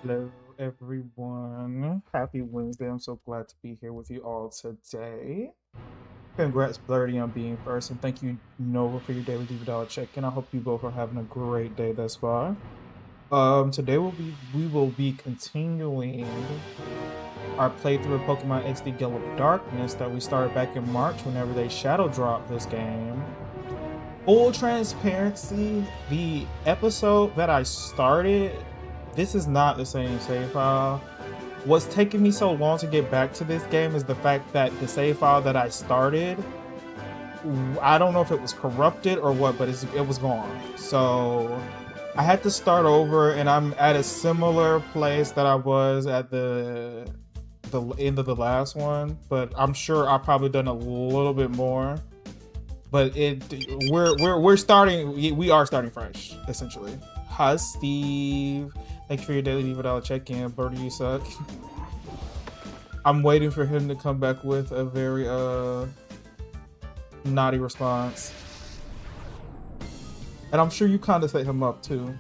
Hello, everyone. Happy Wednesday. I'm so glad to be here with you all today. Congrats, Blurdy, on being first, and thank you, Nova, for your daily $1 check-in. I hope you both are having a great day thus far. Today we will be continuing our playthrough of Pokemon XD Gale of Darkness that we started back in March whenever they shadow dropped this game. Full transparency, the episode that I started, this is not the same save file. What's taking me so long to get back to this game is the fact that the save file that I started, I don't know if it was corrupted or what, but it was gone. So I had to start over, and I'm at a similar place that I was at the end of the last one, but I'm sure I've probably done a little bit more. But we're starting. We are starting fresh, essentially. Hi, Steve. Thank you for your daily $1 check-in. Birdie, you suck. I'm waiting for him to come back with a very naughty response, and I'm sure you kind of set him up too.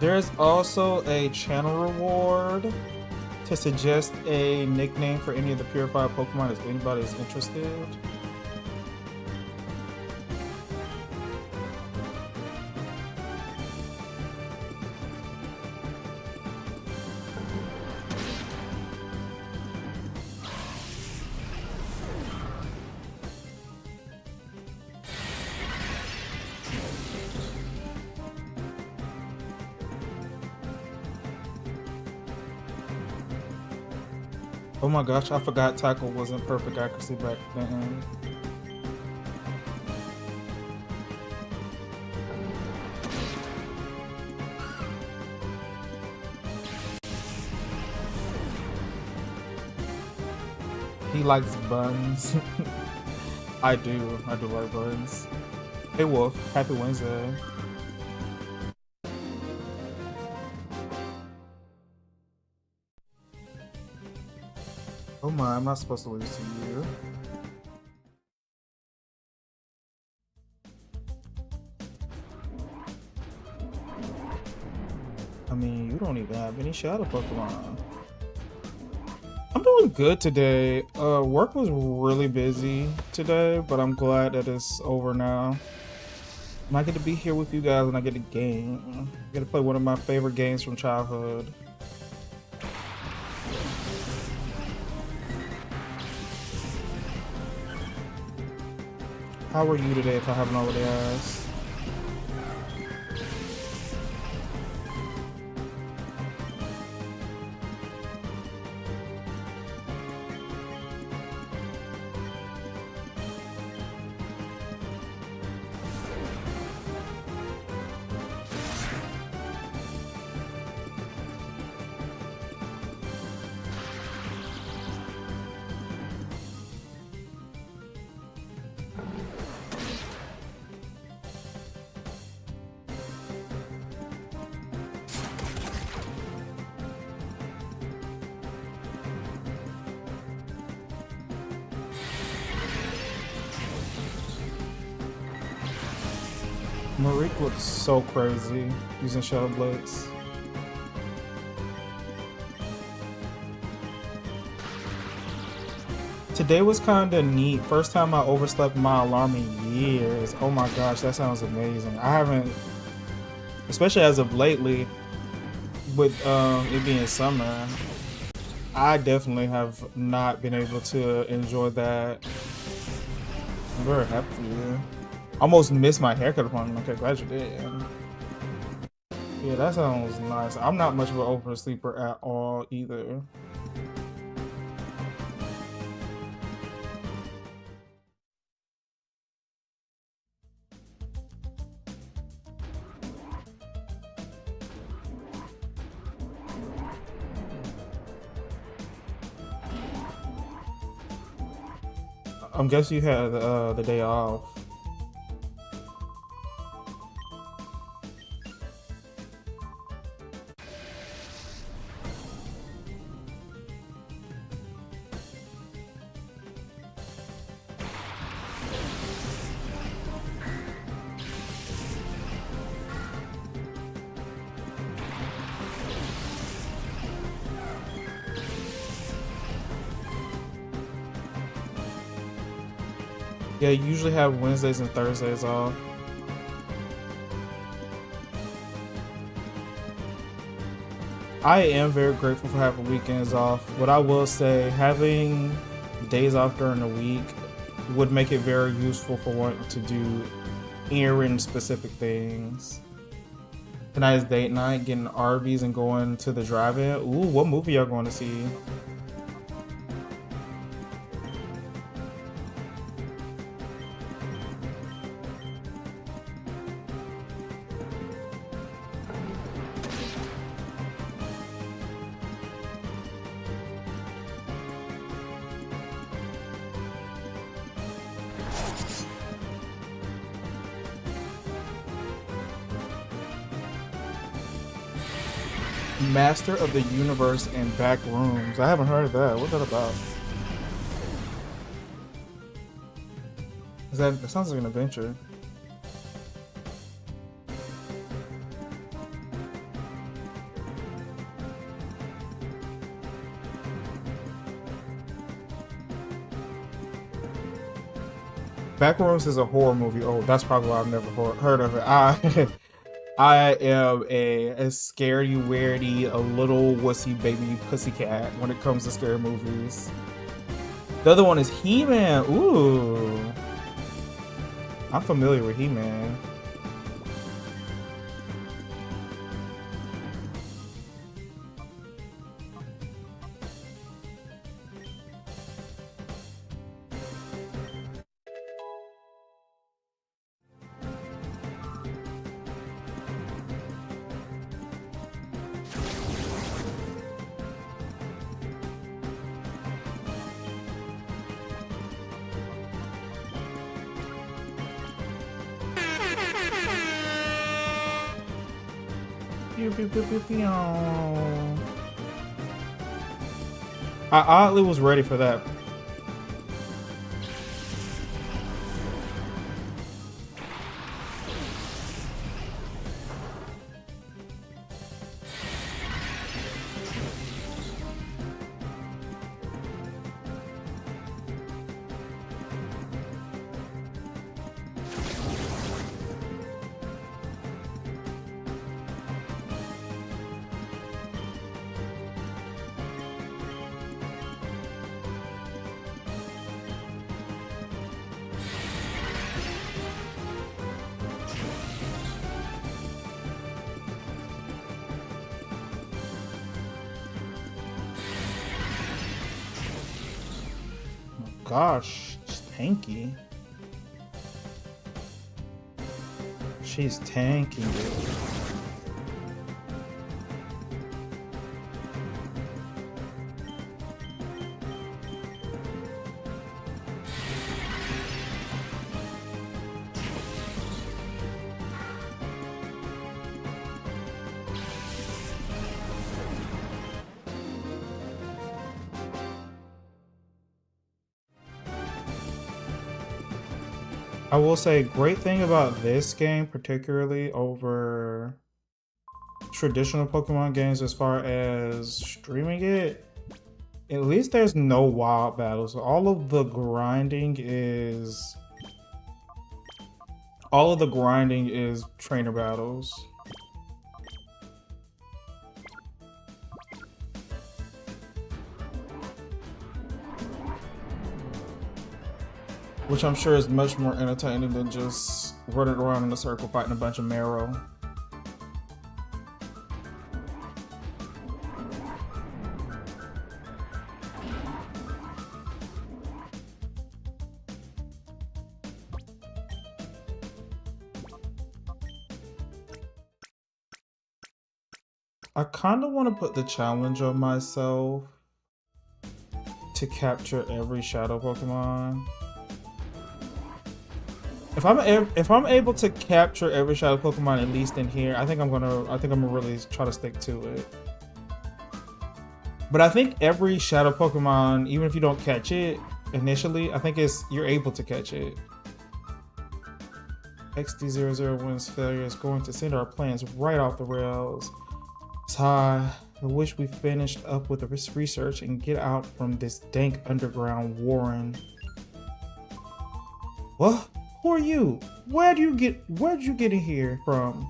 There's also a channel reward to suggest a nickname for any of the purified Pokemon if anybody is interested. Oh my gosh, I forgot Tackle wasn't perfect accuracy back then. He likes buns. I do like buns. Hey Wolf, happy Wednesday. Oh my, I'm not supposed to lose to you. I mean, you don't even have any shadow Pokemon. I'm doing good today. Work was really busy today, but I'm glad that it's over now. And I get to be here with you guys and I get to game. I get to play one of my favorite games from childhood. How are you today if I haven't already asked? Marique looks so crazy using Shadow Blades. Today was kind of neat. First time I overslept my alarm in years. Oh my gosh, that sounds amazing. I haven't, especially as of lately, with it being summer, I definitely have not been able to enjoy that. I'm very happy for you. Almost missed my haircut appointment. Okay, glad you did. Yeah, that sounds nice. I'm not much of an oversleeper at all either. I'm guessing you had the day off. Yeah, you usually have Wednesdays and Thursdays off. I am very grateful for having weekends off. What I will say, having days off during the week would make it very useful for wanting to do errand specific things. Tonight is date night, getting Arby's and going to the drive-in. Ooh, what movie y'all going to see? Master of the Universe and Back Rooms. I haven't heard of that. What's that about? That sounds like an adventure. Backrooms is a horror movie. Oh, that's probably why I've never heard of it. I am a scaredy weirdy, a little wussy baby pussycat when it comes to scary movies. The other one is He-Man. Ooh, I'm familiar with He-Man. I oddly was ready for that. Gosh, she's tanky. She's tanky, dude. I will say, great thing about this game, particularly over traditional Pokemon games as far as streaming it, at least there's no wild battles. All of the grinding is trainer battles. Which I'm sure is much more entertaining than just running around in a circle fighting a bunch of marrow. I kind of want to put the challenge on myself to capture every shadow Pokemon. If I'm able to capture every shadow Pokemon at least in here, I think I'm gonna really try to stick to it. But I think every shadow Pokemon, even if you don't catch it initially, I think you're able to catch it. XD01's failure is going to send our plans right off the rails. Sigh. I wish we finished up with this research and get out from this dank underground warren. Well, who are you? Where'd you get in here from?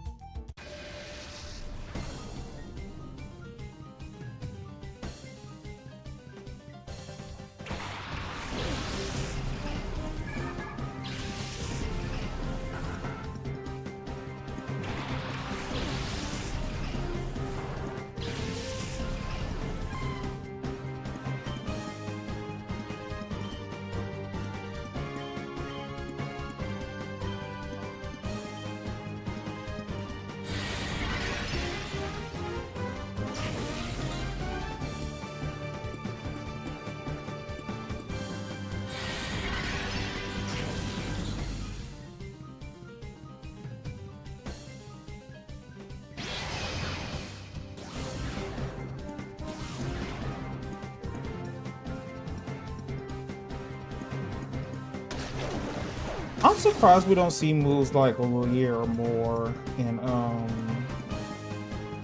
I'm surprised we don't see moves like Leer or more in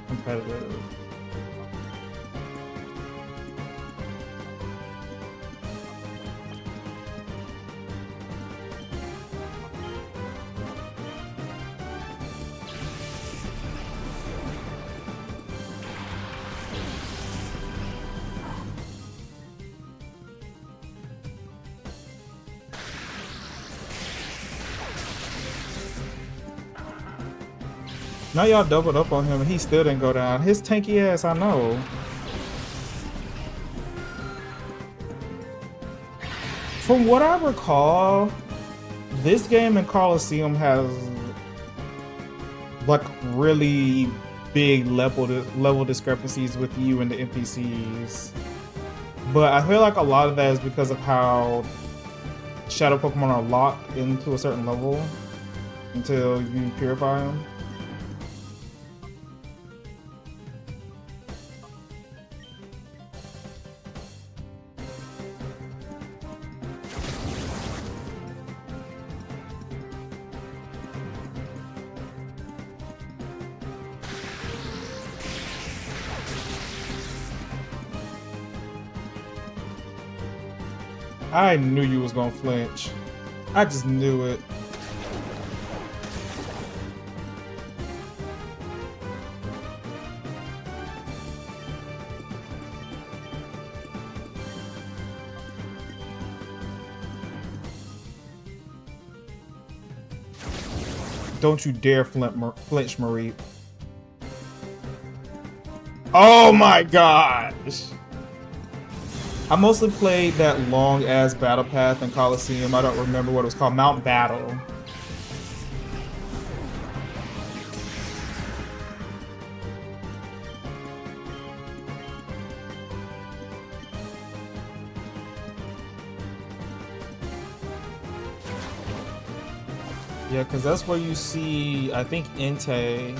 competitive. Now y'all doubled up on him and he still didn't go down. His tanky ass, I know. From what I recall, this game in Coliseum has like really big level discrepancies with you and the NPCs. But I feel like a lot of that is because of how shadow Pokemon are locked into a certain level until you purify them. I knew you was gonna flinch. I just knew it. Don't you dare flinch, Marie. Oh my gosh! I mostly played that long-ass battle path in Coliseum. I don't remember what it was called. Mount Battle. Yeah, because that's where you see, I think, Entei.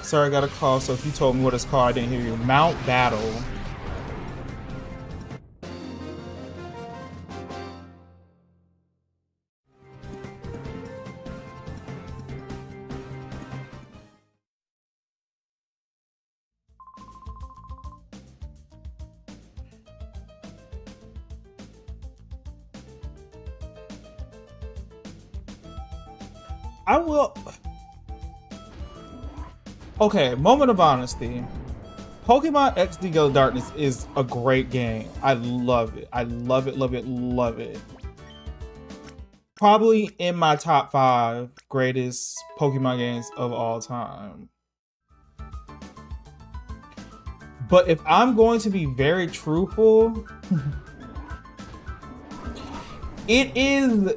Sorry, I got a call, so if you told me what it's called, I didn't hear you. Mount Battle. I will... Okay, moment of honesty. Pokemon XD Gale of Darkness is a great game. I love it. I love it, love it, love it. Probably in my top 5 greatest Pokemon games of all time. But if I'm going to be very truthful, it is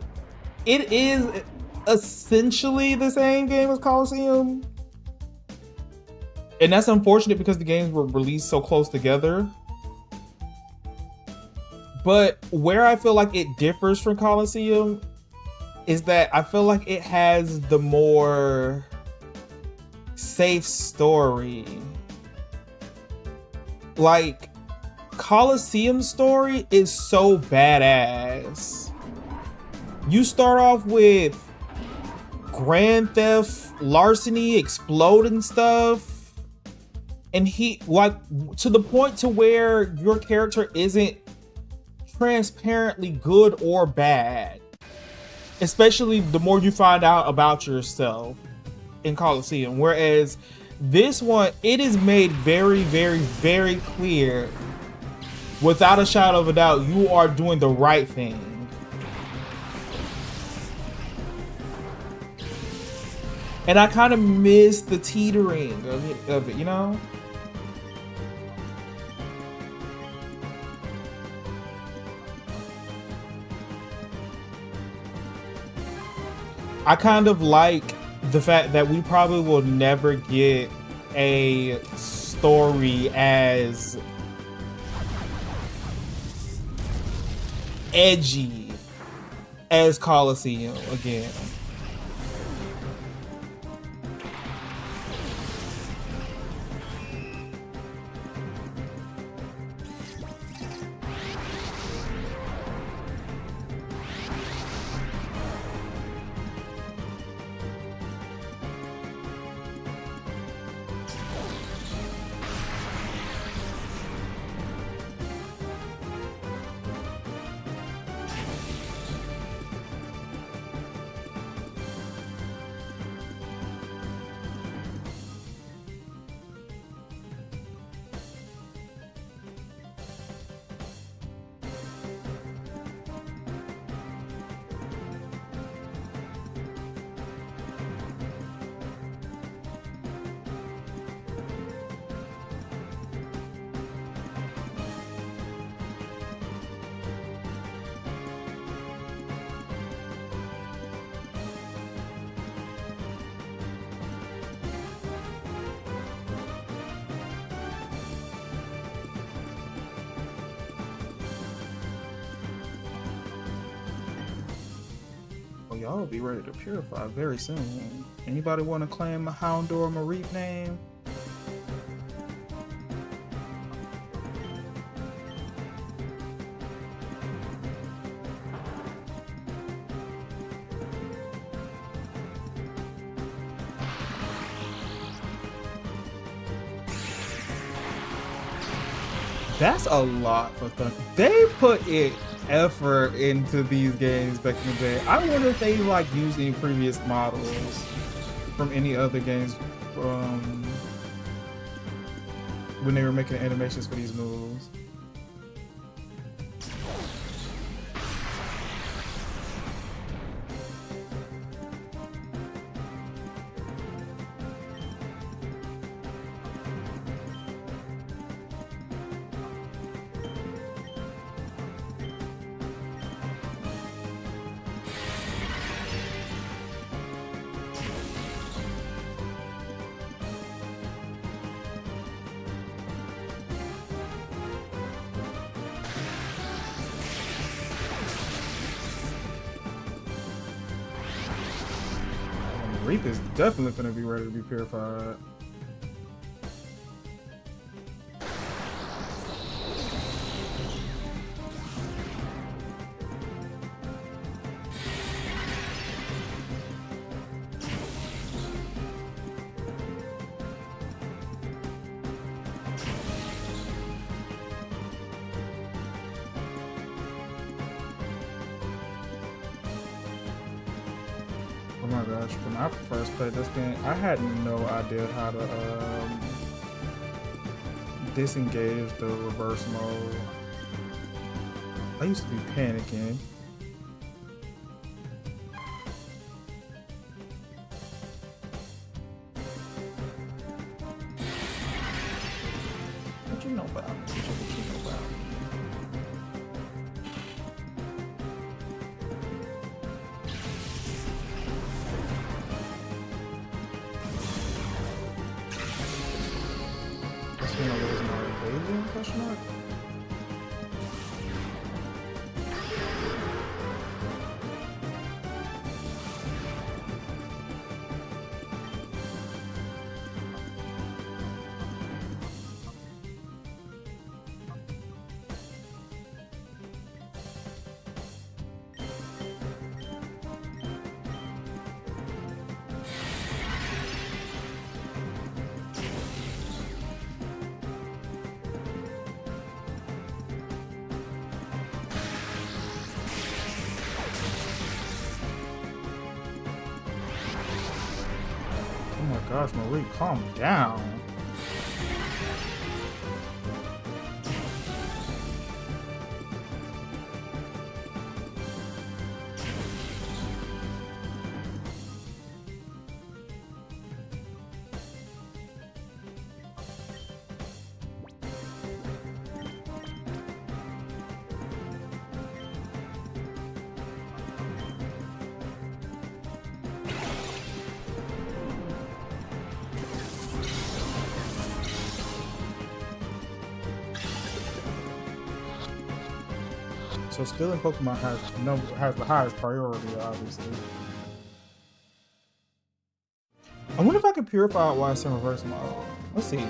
essentially the same game as Coliseum. And that's unfortunate because the games were released so close together. But where I feel like it differs from Coliseum is that I feel like it has the more safe story. Like, Coliseum's story is so badass. You start off with grand theft, larceny, exploding stuff. and he like to the point to where your character isn't transparently good or bad, especially the more you find out about yourself in Colosseum. Whereas this one, it is made very, very, very clear, without a shadow of a doubt, you are doing the right thing. And I kind of miss the teetering of it, you know? I kind of like the fact that we probably will never get a story as edgy as Colosseum again. Y'all will be ready to purify very soon. Anybody want to claim a Hound or Mareep name? That's a lot for Thunder. They put effort into these games back in the day. I wonder if they like used any previous models from any other games when they were making animations for these moves. Reap is definitely going to be ready to be purified. Oh my gosh, when I first played this game, I had no idea how to disengage the reverse mode. I used to be panicking. What you know about me? What you know about me? You know, there's no evasion, question mark? gosh, Marie, calm down. So stealing Pokemon has the highest priority, obviously. I wonder if I can purify it while it's in reverse mode. Let's see.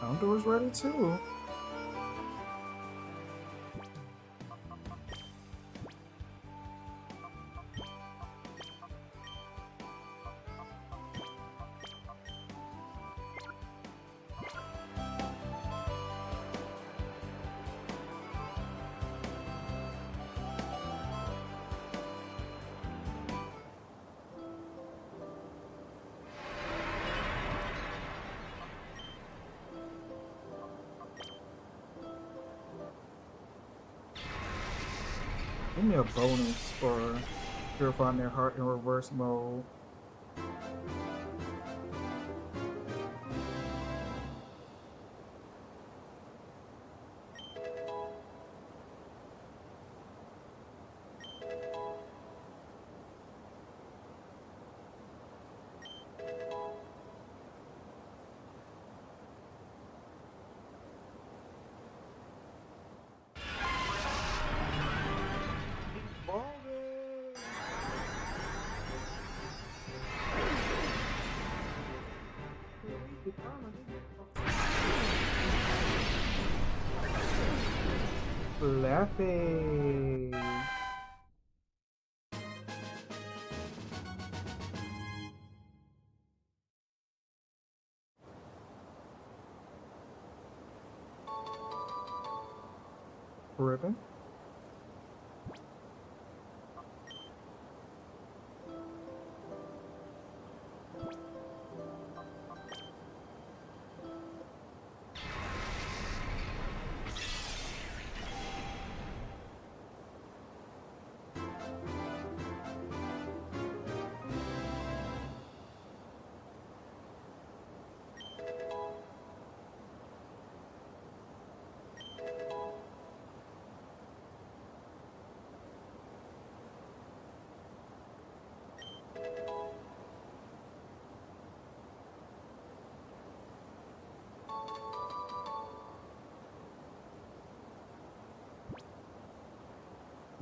Outdoors ready too. Give me a bonus for purifying their heart in reverse mode. Flappy. Ribbon.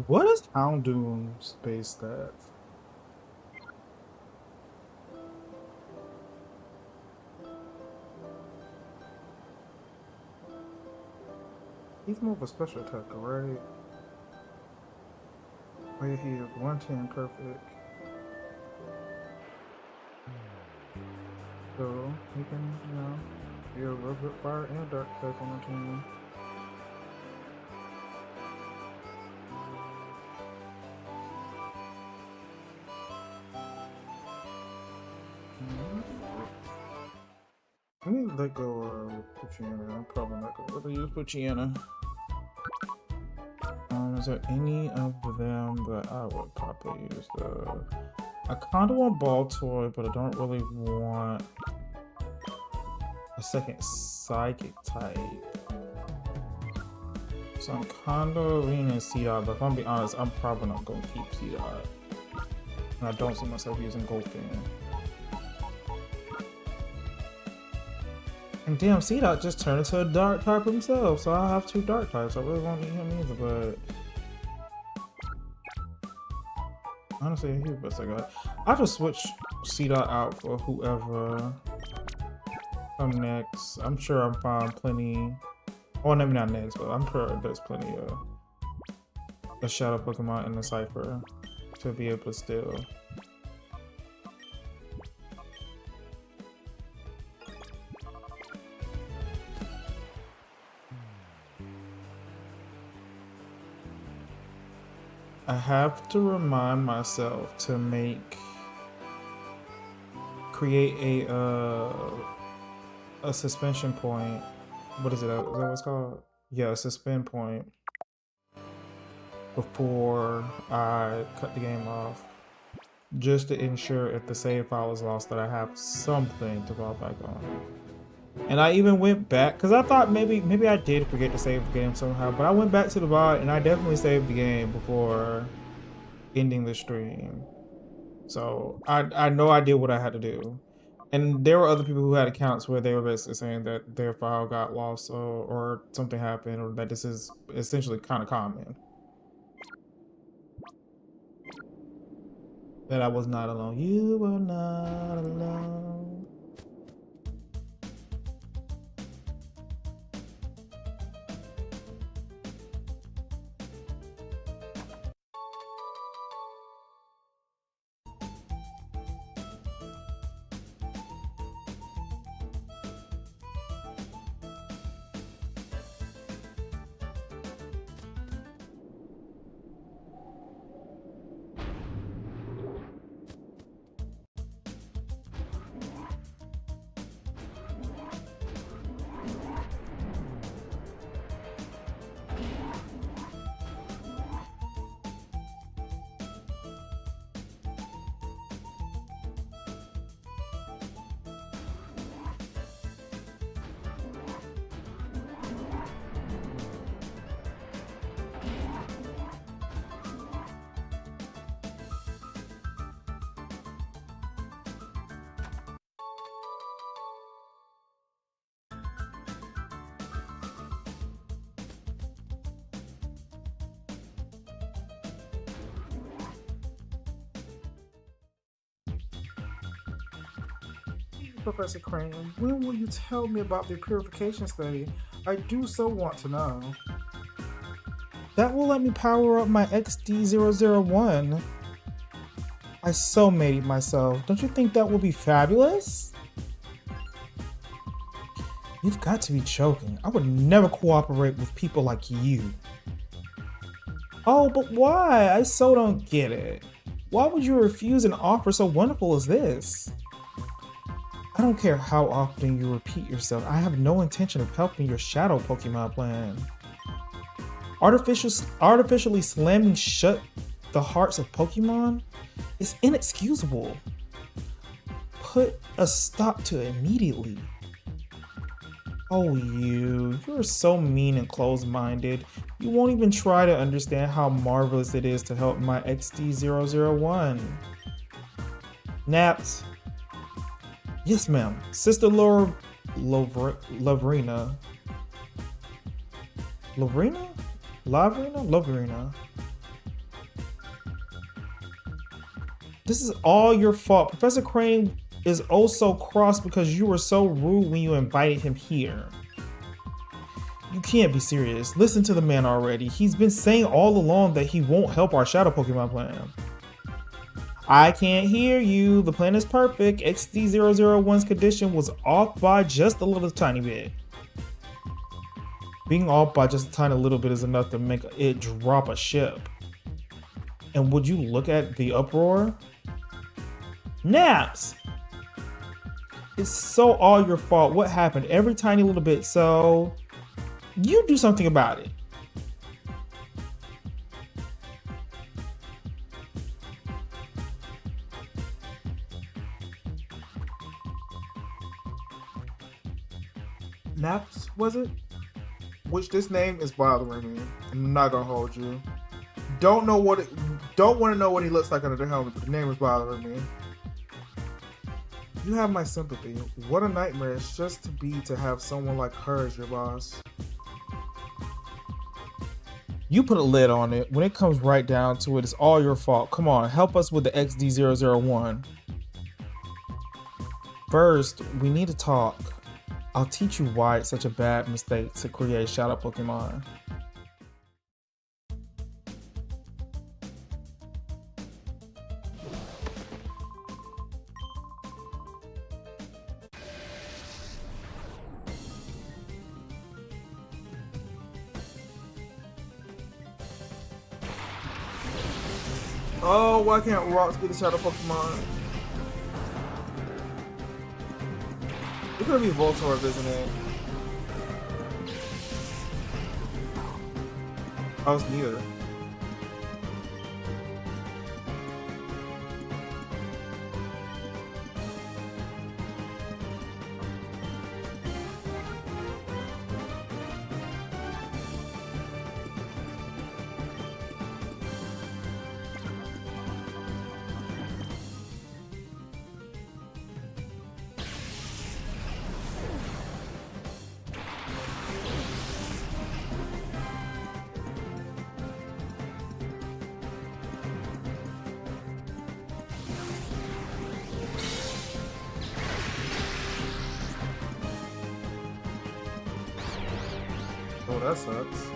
What is Houndoom's base stats? He's more of a special attacker, right? Oh yeah, he is 110 perfect. So he can, be a little bit fire and dark type on the team. Let me let go of Puchiana. I'm probably not going to use Puchiana. Is there any of them that I would probably use? I kind of want Ball Toy, but I don't really want a second Psychic type. So I'm kind of leaning C-Dot, but if I'm being honest, I'm probably not going to keep C-Dot. And I don't see myself using Golfin. And damn, C-Dot just turned into a dark type himself, so I have two dark types. I really won't need him either, but honestly, he's the best I got. I'll just switch C-Dot out for whoever come next. I'm sure I'm fine plenty. Well, maybe not next, but I'm sure there's plenty of a Shadow Pokemon in the Cypher to be able to steal. I have to remind myself to create a suspension point. What is it? Is that what it's called? Yeah, a suspend point before I cut the game off, just to ensure if the save file is lost that I have something to fall back on. And I even went back because I thought maybe I did forget to save the game somehow, but I went back to the VOD and I definitely saved the game before ending the stream. So I know I did what I had to do. And there were other people who had accounts where they were basically saying that their file got lost or something happened, or that this is essentially kind of common. That I was not alone. You were not alone. Professor Crane, when will you tell me about the purification study? I do so want to know. That will let me power up my XD001. I so made it myself. Don't you think that will be fabulous? You've got to be joking. I would never cooperate with people like you. Oh, but why? I so don't get it. Why would you refuse an offer so wonderful as this? I don't care how often you repeat yourself, I have no intention of helping your shadow Pokemon plan. Artificially slamming shut the hearts of Pokemon is inexcusable. Put a stop to it immediately. Oh, you're so mean and closed-minded. You won't even try to understand how marvelous it is to help my XD001. Naps. Yes, ma'am. Sister Lavrina. This is all your fault. Professor Crane is oh so cross because you were so rude when you invited him here. You can't be serious. Listen to the man already. He's been saying all along that he won't help our shadow Pokemon plan. I can't hear you. The plan is perfect. XD001's condition was off by just a little tiny bit. Being off by just a tiny little bit is enough to make it drop a ship. And would you look at the uproar? Naps! It's so all your fault. What happened? Every tiny little bit. So you do something about it. Naps, was it? Which this name is bothering me. I'm not gonna hold you. Don't want to know what he looks like under the helmet, but the name is bothering me. You have my sympathy. What a nightmare it's just to have someone like her as your boss. You put a lid on it. When it comes right down to it, it's all your fault. Come on, help us with the XD001. First, we need to talk. I'll teach you why it's such a bad mistake to create shadow Pokemon. Oh, why can't rocks be the shadow Pokemon? It's gonna be Voltorb, isn't it? Oh, it's neither. Oh, that sucks.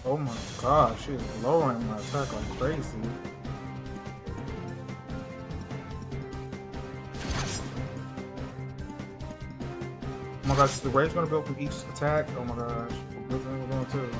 Oh my gosh, she's lowering my attack like crazy. Oh my gosh, is the rage gonna build from each attack? Oh my gosh, we're going too.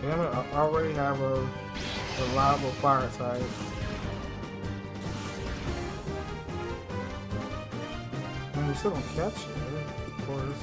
Damn it, I already have a reliable fire type. I mean, we still don't catch it, of course.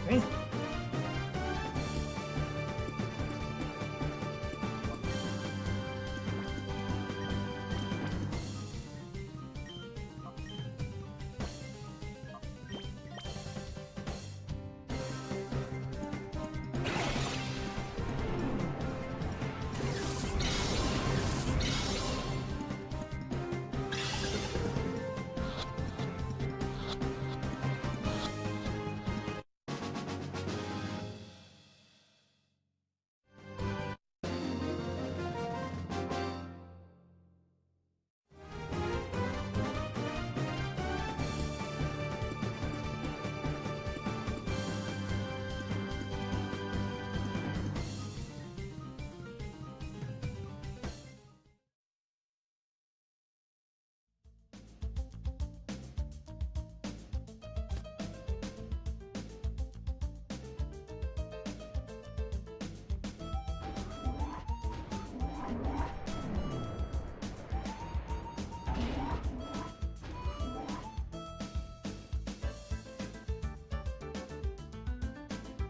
Hey.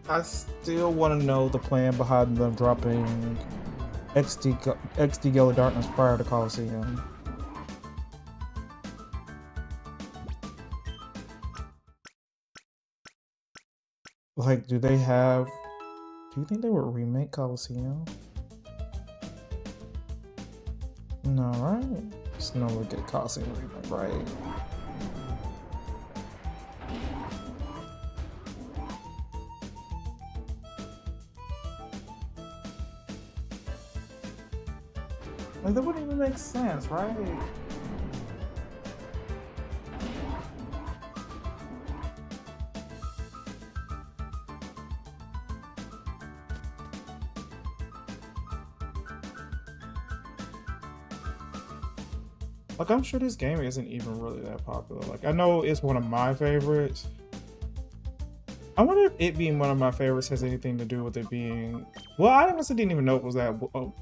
I still want to know the plan behind them dropping XD Gale of Darkness prior to Coliseum. Like, do they have... Do you think they would remake Coliseum? No, right? Just no look at Coliseum remake, right? Like, that wouldn't even make sense, right? Like, I'm sure this game isn't even really that popular. Like, I know it's one of my favorites. I wonder if it being one of my favorites has anything to do with it being... Well, I honestly didn't even know it was that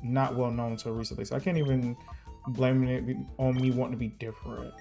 not well known until recently, so I can't even blame it on me wanting to be different.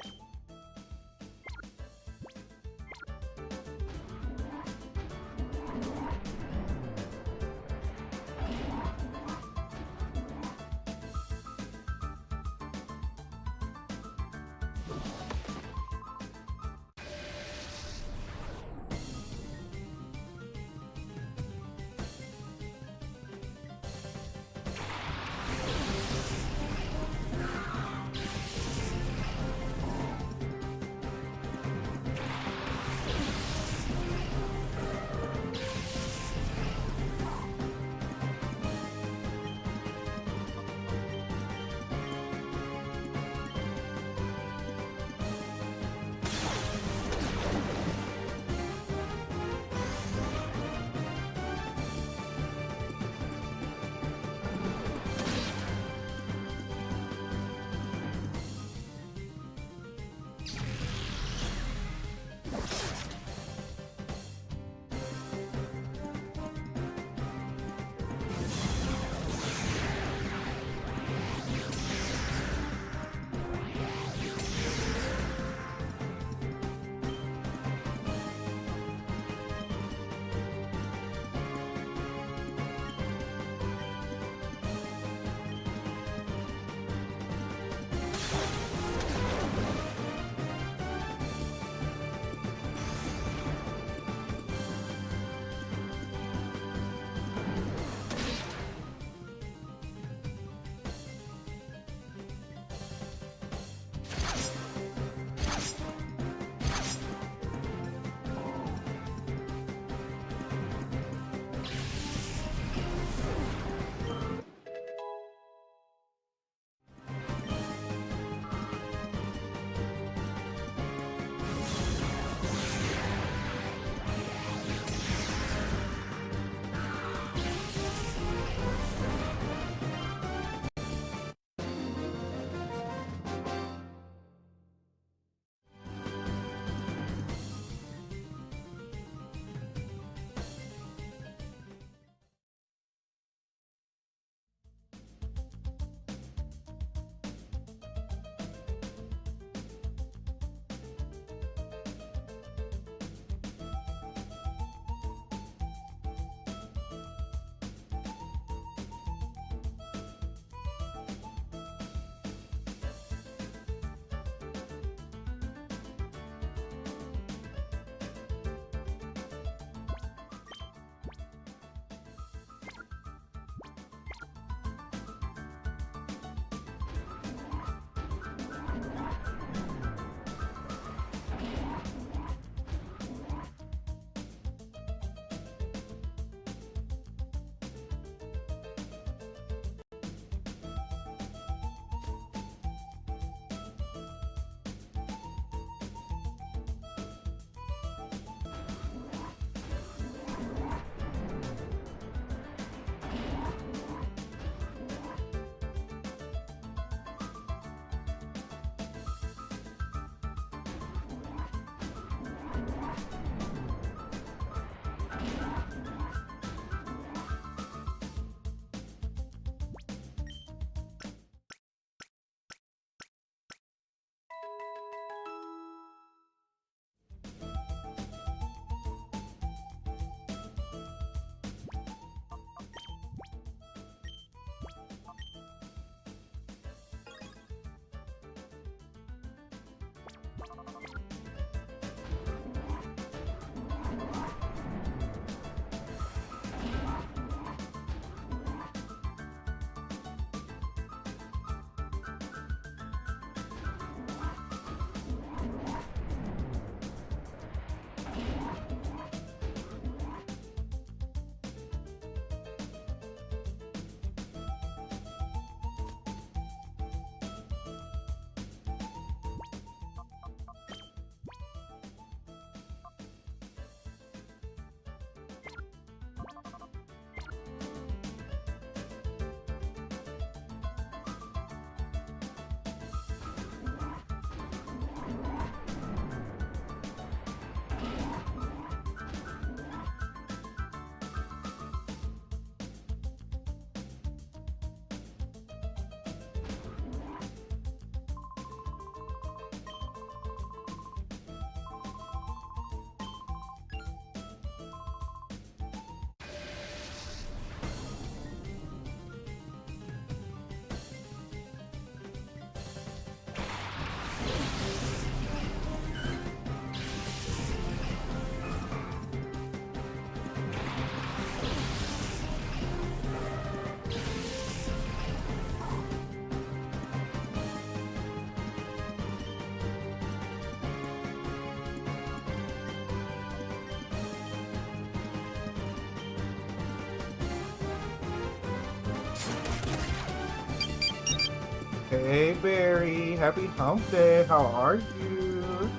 Hey Barry, happy hump day. How are you?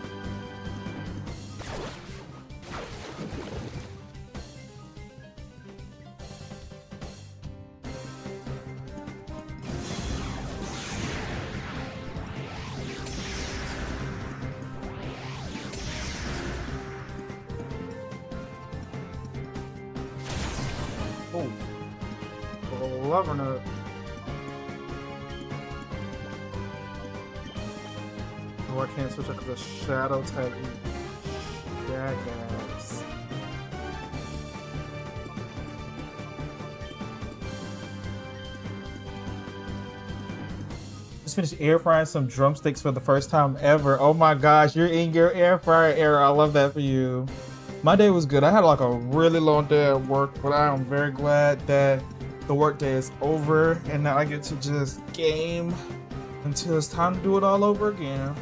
Oh, loving it. Oh, I can't switch up because of Shadow type. Jackass. Just finished air frying some drumsticks for the first time ever. Oh my gosh, you're in your air fryer era. I love that for you. My day was good. I had like a really long day at work, but I am very glad that the work day is over and now I get to just game until it's time to do it all over again.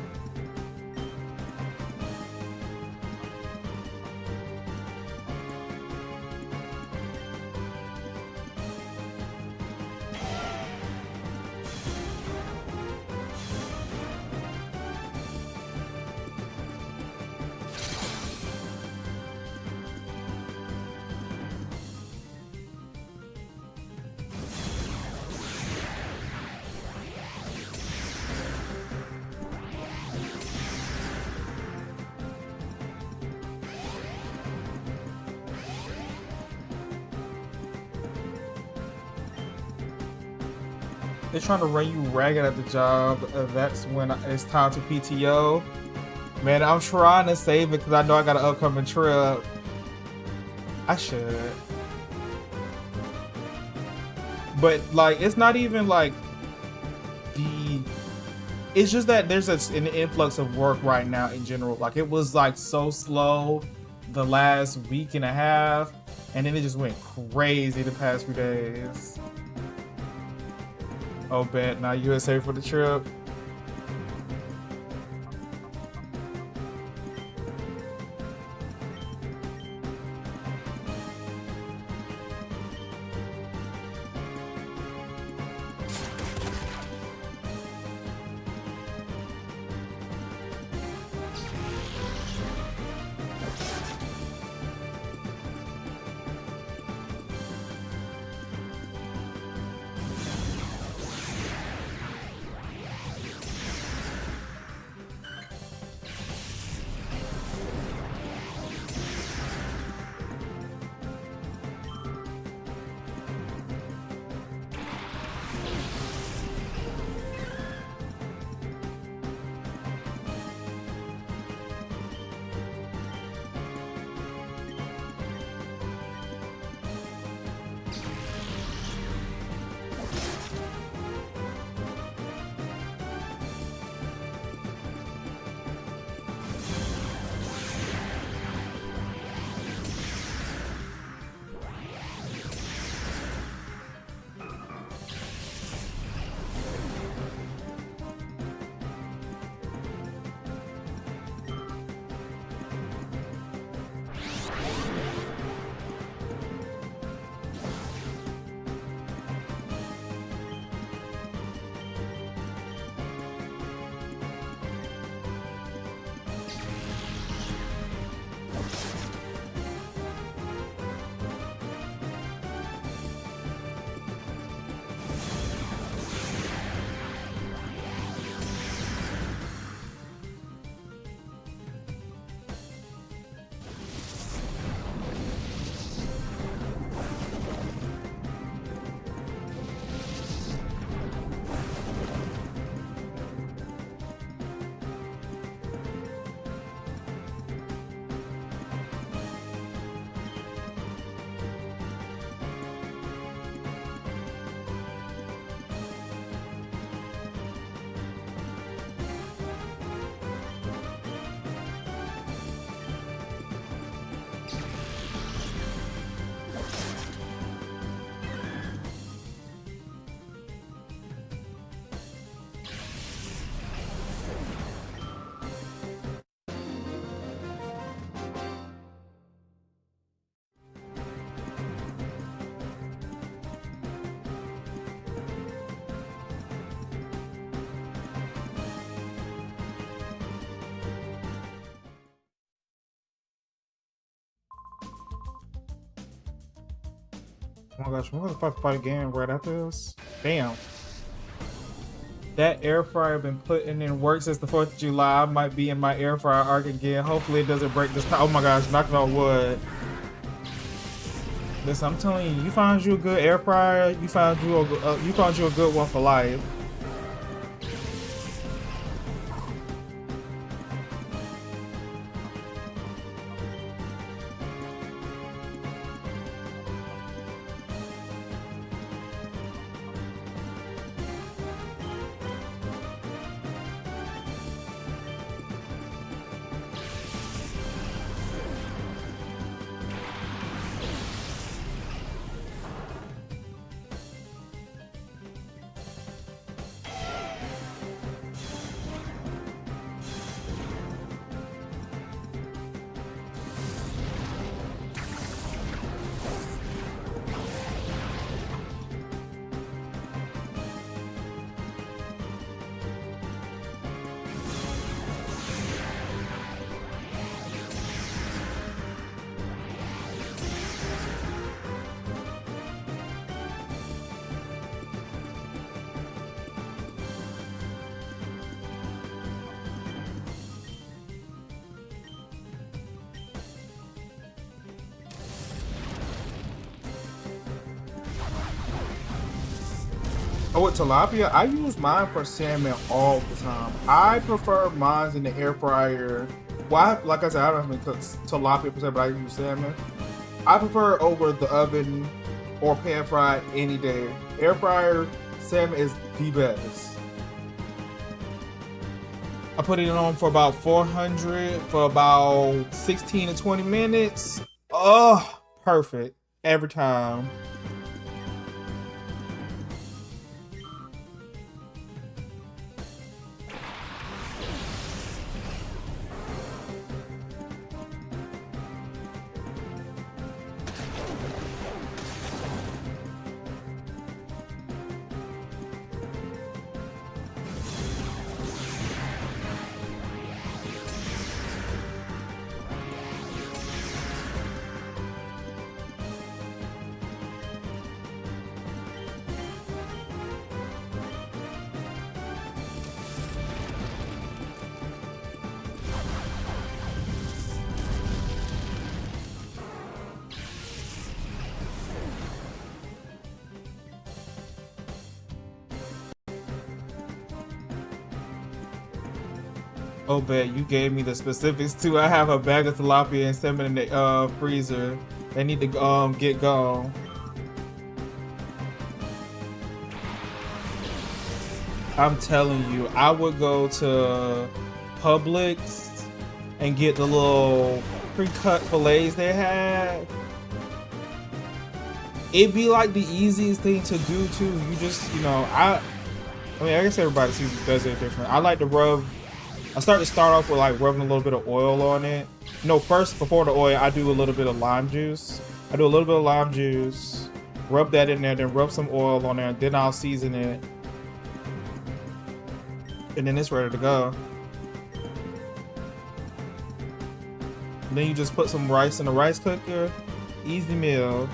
They're trying to run you ragged at the job. That's when it's time to PTO. Man, I'm trying to save it because I know I got an upcoming trip. I should. But, like, it's not even, like, the... It's just that there's an influx of work right now in general. Like, it was, like, so slow the last week and a half. And then it just went crazy the past few days. Oh, bet. Now USA for the trip. Oh my gosh, we're gonna fight again right after this. Damn. That air fryer been putting in work since the 4th of July. I might be in my air fryer arc again. Hopefully it doesn't break this time. Oh my gosh, knocking on wood. Listen, I'm telling you, you find you a good air fryer, you found you a good one for life. Oh, with tilapia, I use mine for salmon all the time. I prefer mine in the air fryer. Well, like I said, I don't even cook tilapia per se, but I use salmon. I prefer it over the oven or pan fried any day. Air fryer salmon is the best. I put it on for about 400 for about 16 to 20 minutes. Oh, perfect every time. Oh, bet you gave me the specifics too. I have a bag of tilapia and salmon in the freezer. They need to get gone. I'm telling you, I would go to Publix and get the little pre-cut fillets they have. It'd be like the easiest thing to do too. You just, I mean, I guess everybody does it different. I like to rub. I start off with like rubbing a little bit of oil on it. No, first before the oil, I do a little bit of lime juice. Rub that in there, then rub some oil on there, then I'll season it. And then it's ready to go. And then you just put some rice in the rice cooker. Easy meal.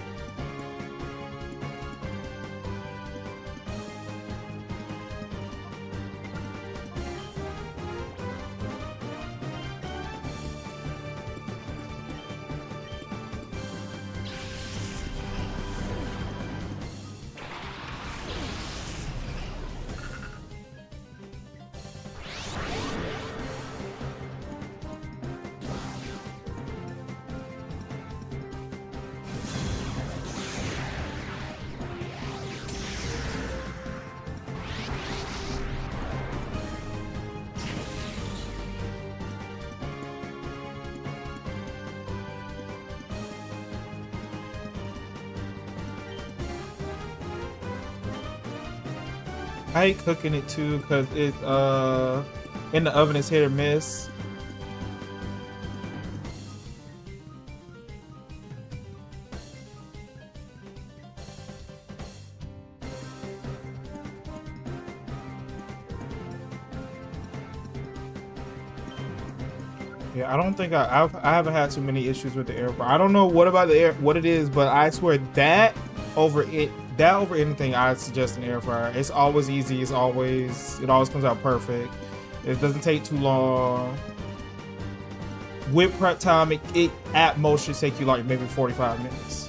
I hate cooking it too because it in the oven is hit or miss. Yeah, I don't think I haven't had too many issues with the air fryer. I don't know what about what it is, but I swear that over it, that over anything, I suggest an air fryer. It's always easy. It always comes out perfect. It doesn't take too long. With prep time, it at most should take you like maybe 45 minutes.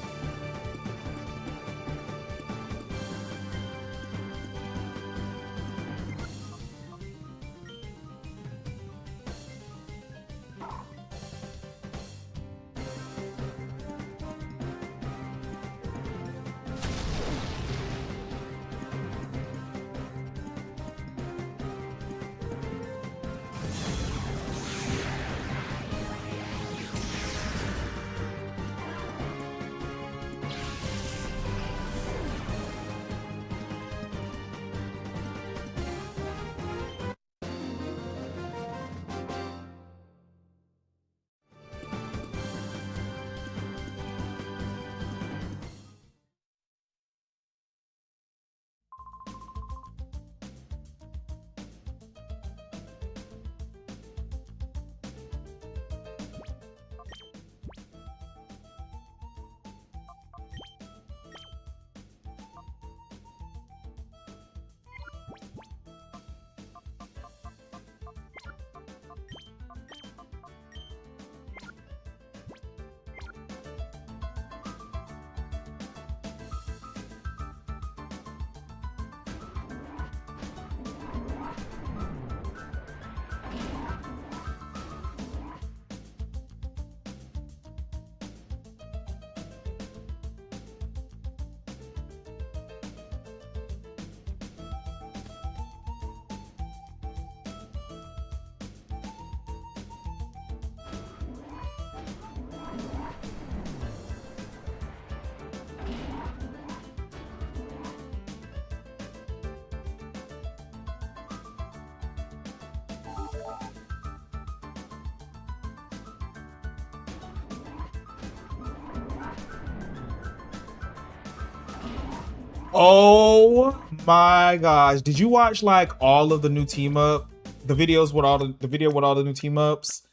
Oh my gosh. Did you watch like all of the new team up? The videos with all the video with all the new team ups?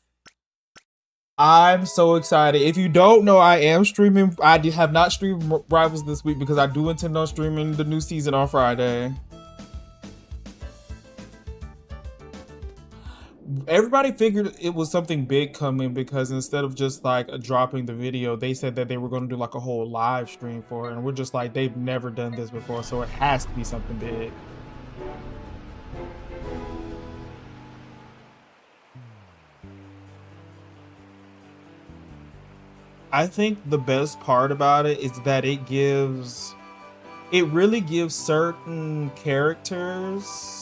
I'm so excited. If you don't know, I am streaming. Have not streamed Rivals this week because I do intend on streaming the new season on Friday. Everybody figured it was something big coming because instead of just like dropping the video, they said that they were going to do like a whole live stream for it. And we're just like, they've never done this before, so it has to be something big. I think the best part about it is that it really gives certain characters,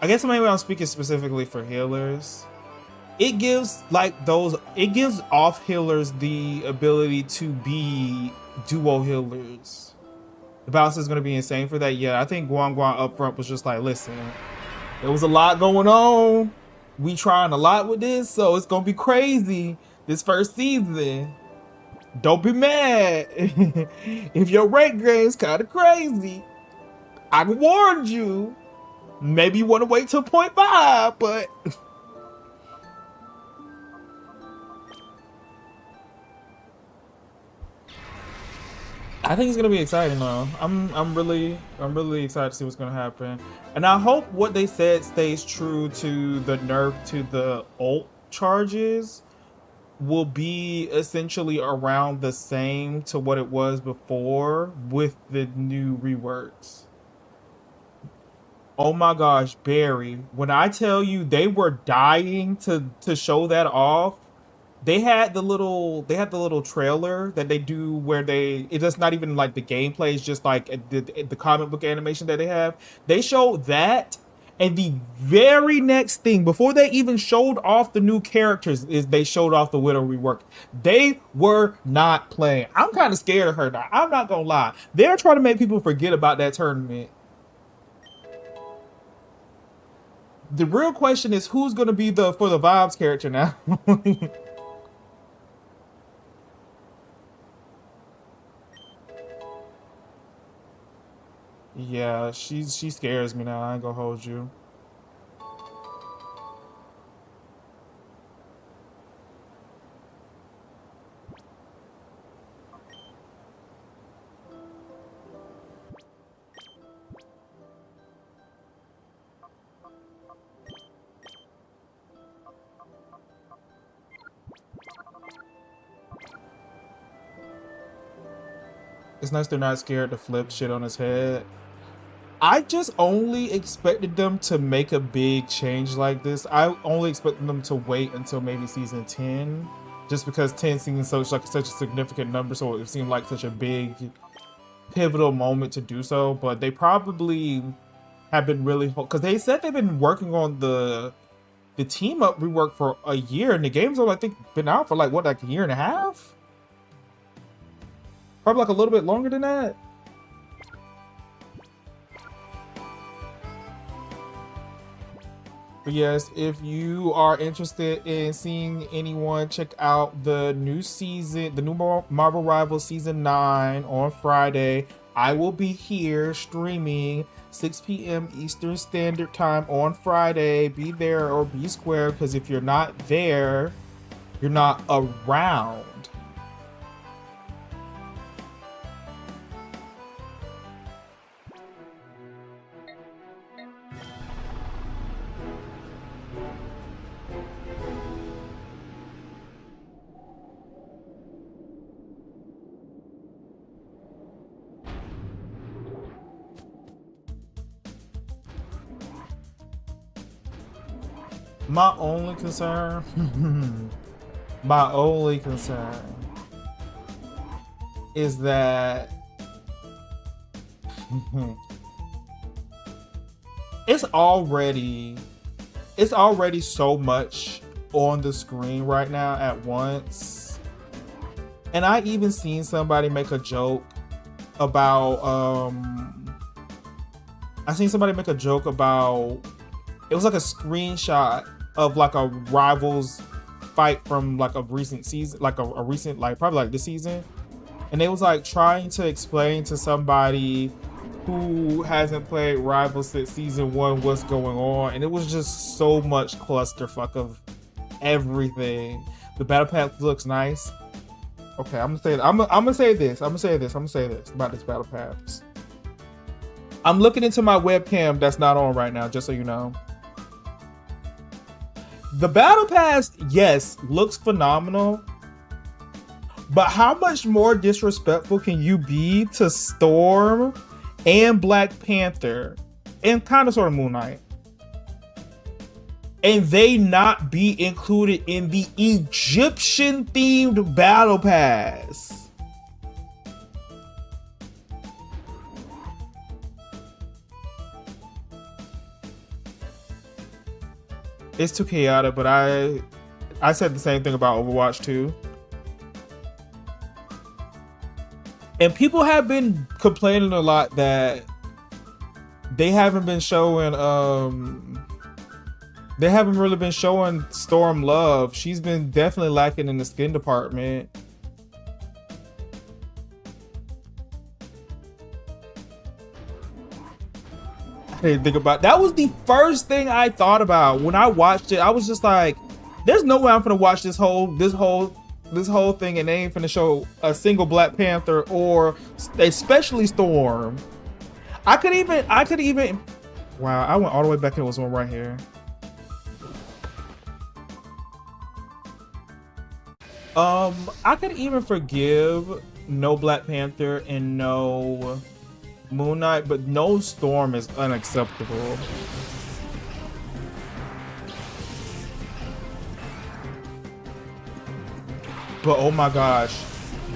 I guess maybe I'm speaking specifically for healers. It gives off healers the ability to be duo healers. The balance is going to be insane for that. Yeah, I think Guan Guan up front was just like, listen, there was a lot going on. We trying a lot with this, so it's going to be crazy this first season. Don't be mad if your rank game's kind of crazy. I warned you. Maybe you want to wait till 0.5, but I think it's gonna be exciting though. I'm really excited to see what's gonna happen. And I hope what they said stays true to the nerf to the ult charges will be essentially around the same to what it was before with the new reworks. Oh my gosh, Barry, when I tell you they were dying to show that off, they had the little trailer that they do where it's just not even like the gameplay, it's just like the comic book animation that they have. They showed that, and the very next thing before they even showed off the new characters is they showed off the Widow rework. They were not playing. I'm kind of scared of her now. I'm not gonna lie. They're trying to make people forget about that tournament. The real question is who's gonna be for the Vibes character now. Yeah, she scares me now. I ain't gonna hold you. It's nice they're not scared to flip shit on his head. I just only expected them to make a big change like this. I only expected them to wait until maybe season 10, just because 10 seems such a significant number, so it seemed like such a big pivotal moment to do so. But they probably have been really, because they said they've been working on the team up rework for a year, and the game's only, I think, been out for like what, like a year and a half? Probably like a little bit longer than that. But yes, if you are interested in seeing anyone, check out the new season, the new Marvel Rivals Season 9 on Friday. I will be here streaming 6 p.m. Eastern Standard Time on Friday. Be there or be square, because if you're not there, you're not around. My only concern, is that it's already so much on the screen right now at once. And I even seen somebody make a joke about, it was like a screenshot of like a Rivals fight from like a recent season, like a recent, like probably like this season. And they was like trying to explain to somebody who hasn't played Rivals since season 1 what's going on. And it was just so much clusterfuck of everything. The battle pass looks nice. Okay, I'm gonna say this about this battle pass. I'm looking into my webcam that's not on right now, just so you know. The battle pass, yes, looks phenomenal, but how much more disrespectful can you be to Storm and Black Panther and kind of sort of Moon Knight, and they not be included in the Egyptian themed battle pass? It's too chaotic, but I said the same thing about Overwatch 2. And people have been complaining a lot that they haven't been showing they haven't really been showing Storm love. She's been definitely lacking in the skin department. I didn't think about that. Was the first thing I thought about when I watched it. I was just like, there's no way I'm gonna watch this whole thing and they ain't finna show a single Black Panther or especially Storm. I could even wow, I went all the way back and it was one right here. I could even forgive no Black Panther and no Moon Knight, but no Storm is unacceptable. But oh my gosh,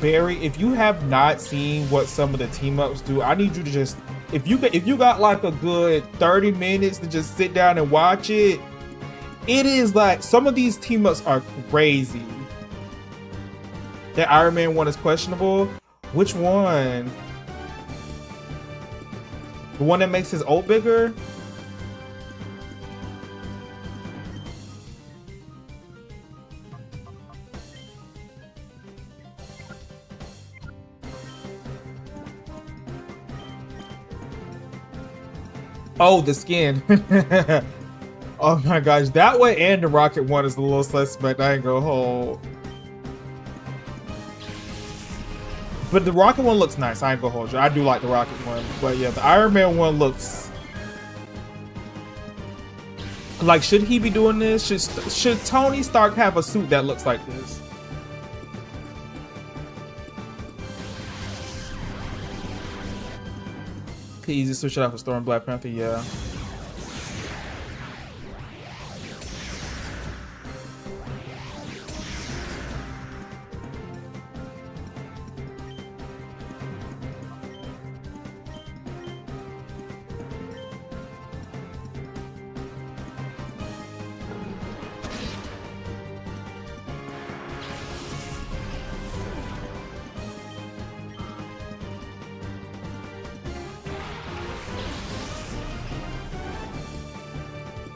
Barry, if you have not seen what some of the team ups do, I need you to just, if you got like a good 30 minutes to just sit down and watch it, it is like some of these team ups are crazy. That Iron Man one is questionable. Which one? The one that makes his ult bigger? Oh, the skin. Oh my gosh, that one and the rocket one is a little suspect. I ain't gonna hold. But the rocket one looks nice. I ain't gonna hold you. I do like the rocket one. But yeah, the Iron Man one looks like, should he be doing this? Should Tony Stark have a suit that looks like this? Could easily switch it out for Storm Black Panther, yeah.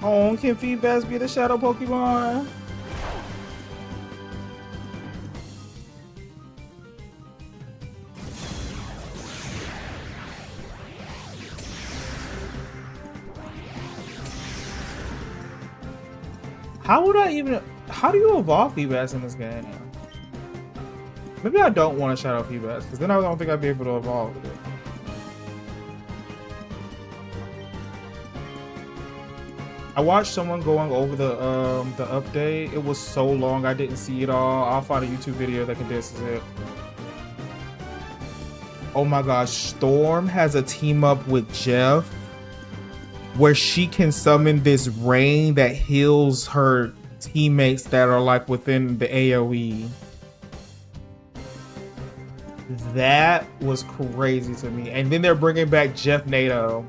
Oh, can Feedbacks be the shadow Pokemon? How would I even... How do you evolve Feedbacks in this game? Maybe I don't want to shadow Feedbacks, because then I don't think I'd be able to evolve with it. I watched someone going over the update. It was so long I didn't see it all. I'll find a YouTube video that condenses it. Oh my gosh, Storm has a team up with Jeff where she can summon this rain that heals her teammates that are like within the AoE. That was crazy to me. And then they're bringing back Jeff Nato.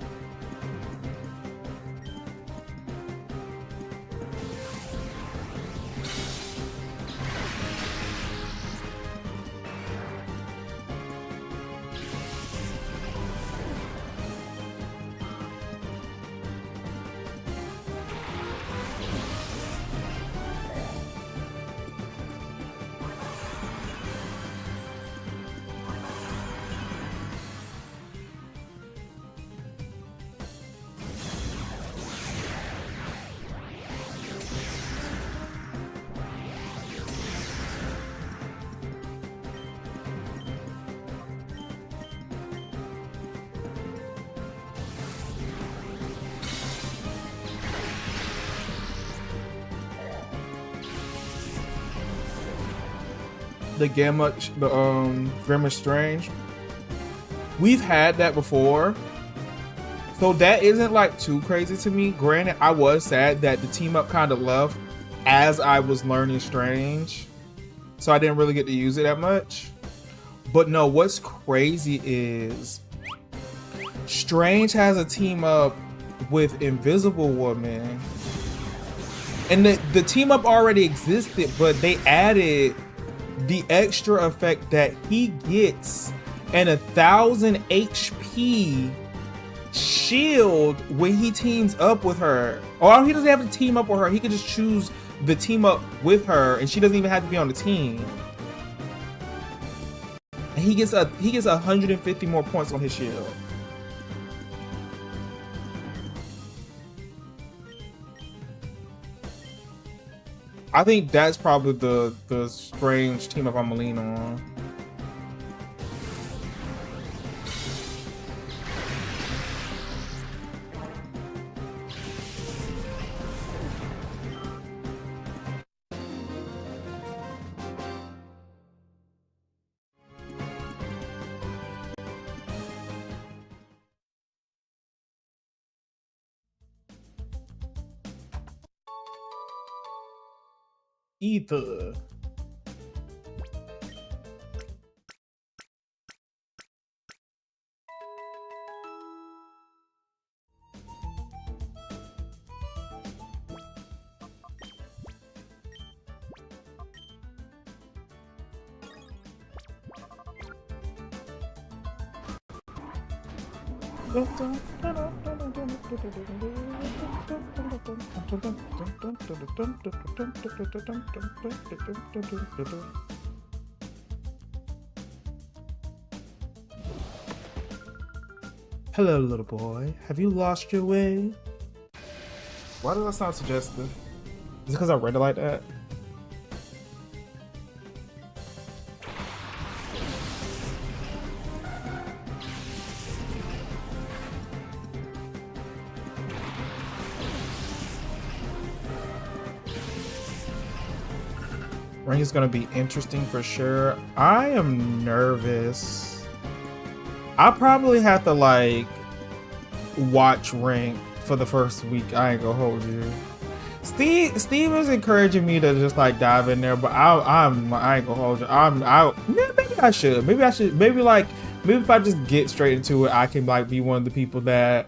The Grimmer Strange. We've had that before, so that isn't like too crazy to me. Granted, I was sad that the team up kind of left as I was learning Strange, so I didn't really get to use it that much. But no, what's crazy is Strange has a team up with Invisible Woman, and the team up already existed, but they added the extra effect that he gets and 1,000 HP shield when he teams up with her. Or he doesn't have to team up with her. He can just choose the team up with her, and she doesn't even have to be on the team. And he gets 150 more points on his shield. I think that's probably the Strange team up I'm gonna lean on. Ether. Hello, little boy. Have you lost your way? Why does that sound suggestive? Is it because I read it like that? Ring is gonna be interesting for sure. I am nervous. I probably have to like watch rank for the first week. I ain't gonna hold you. Steve is encouraging me to just like dive in there, but I ain't gonna hold you. Maybe I should. Maybe if I just get straight into it, I can like be one of the people that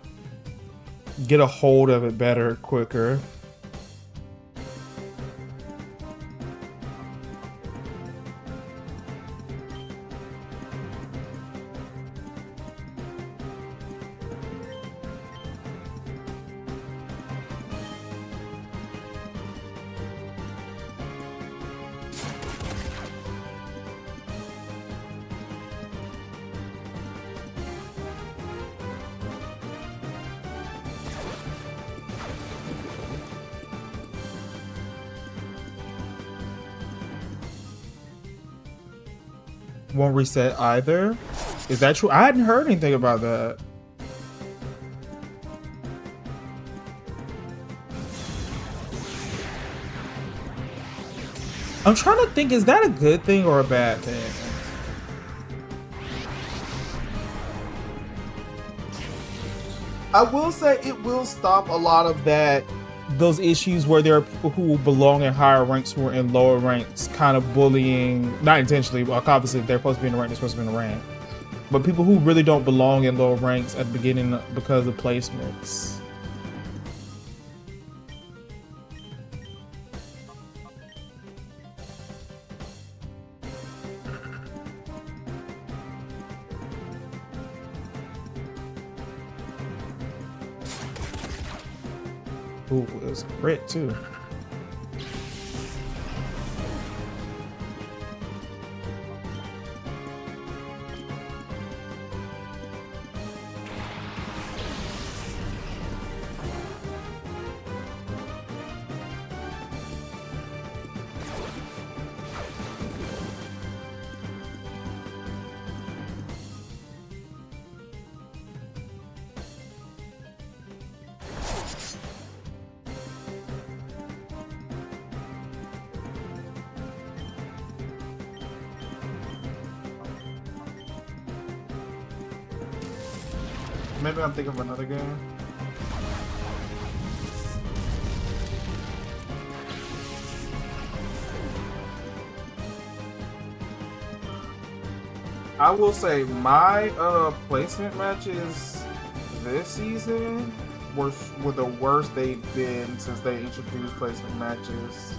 get a hold of it better, quicker. Won't reset either? Is that true? I hadn't heard anything about that. I'm trying to think, is that a good thing or a bad thing? I will say it will stop a lot of those issues where there are people who belong in higher ranks who are in lower ranks kind of bullying, not intentionally, but obviously if they're supposed to be in the rank, they're supposed to be in the rank. But people who really don't belong in lower ranks at the beginning because of placements. Ooh, it was a crit too. Maybe I'm thinking of another game. I will say my placement matches this season were the worst they've been since they introduced placement matches.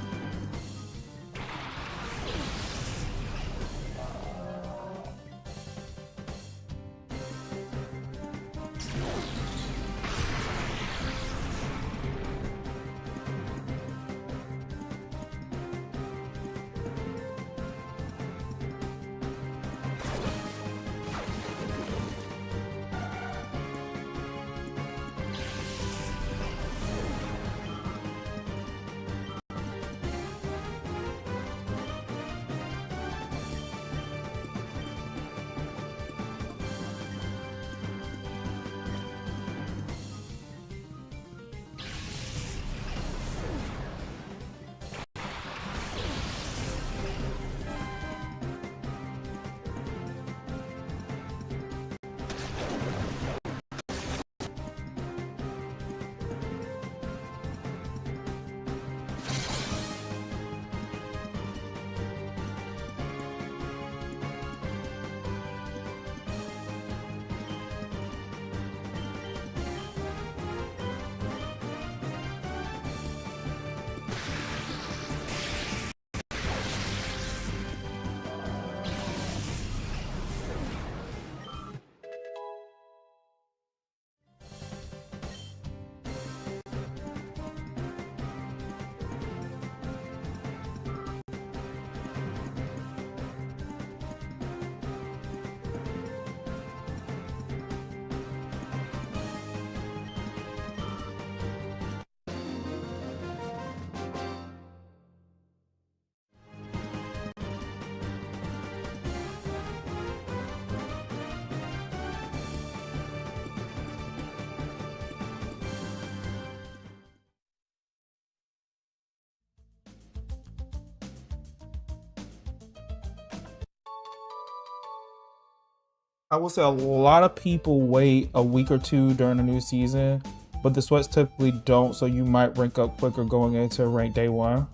I will say a lot of people wait a week or two during the new season, but the sweats typically don't, so you might rank up quicker going into rank day one.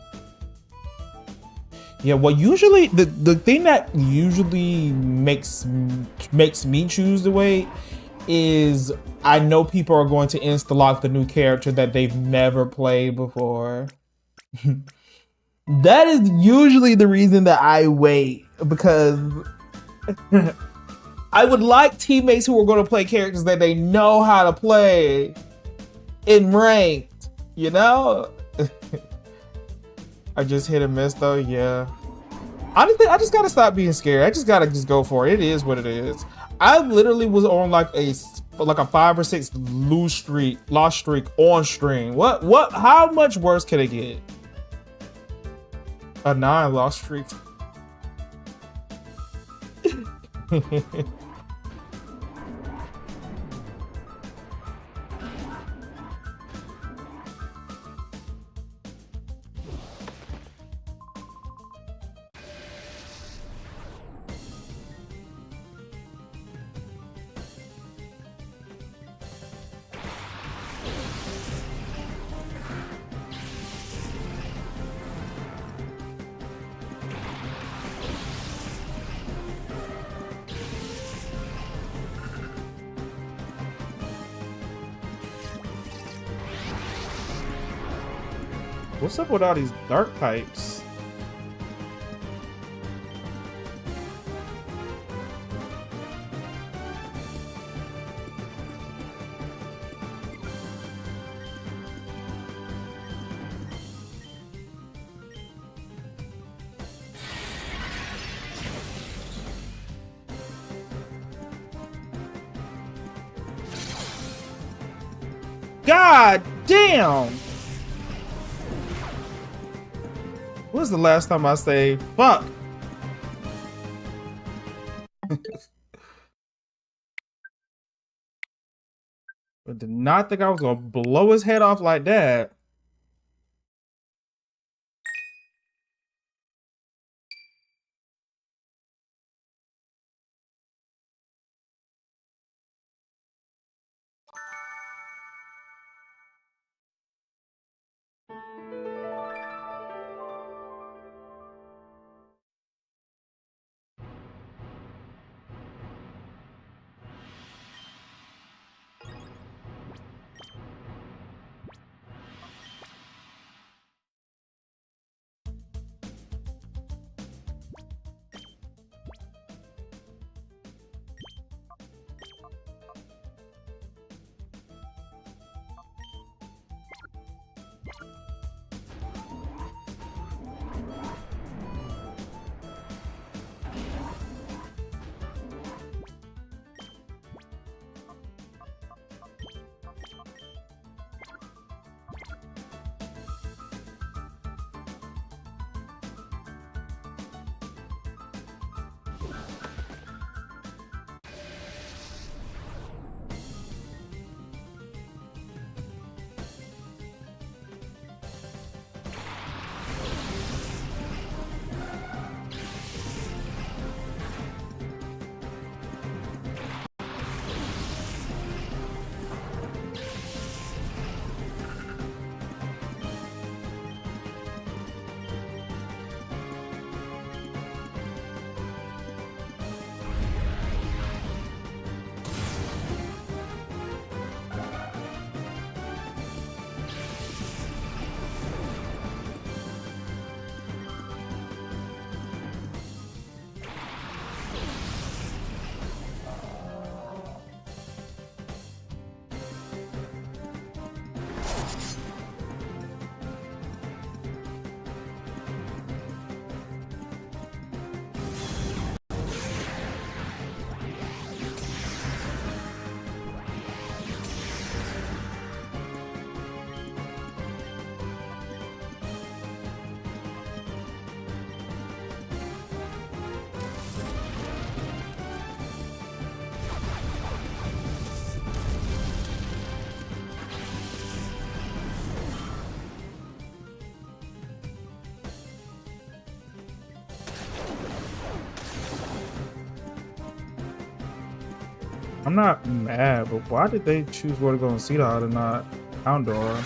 Yeah, well, usually the thing that usually makes me choose to wait is I know people are going to insta lock the new character that they've never played before. That is usually the reason that I wait, because I would like teammates who are going to play characters that they know how to play in ranked, you know? I just hit and miss though, yeah. Honestly, I just gotta stop being scared. I just gotta go for it. It is what it is. I literally was on like a 5 or 6 lost streak on stream. How much worse can it get? A 9 lost streak. What's up with all these dark pipes? God damn! When's the last time I say fuck? I did not think I was gonna blow his head off like that. I'm not mad, but why did they choose where to go and see the and not Houndour?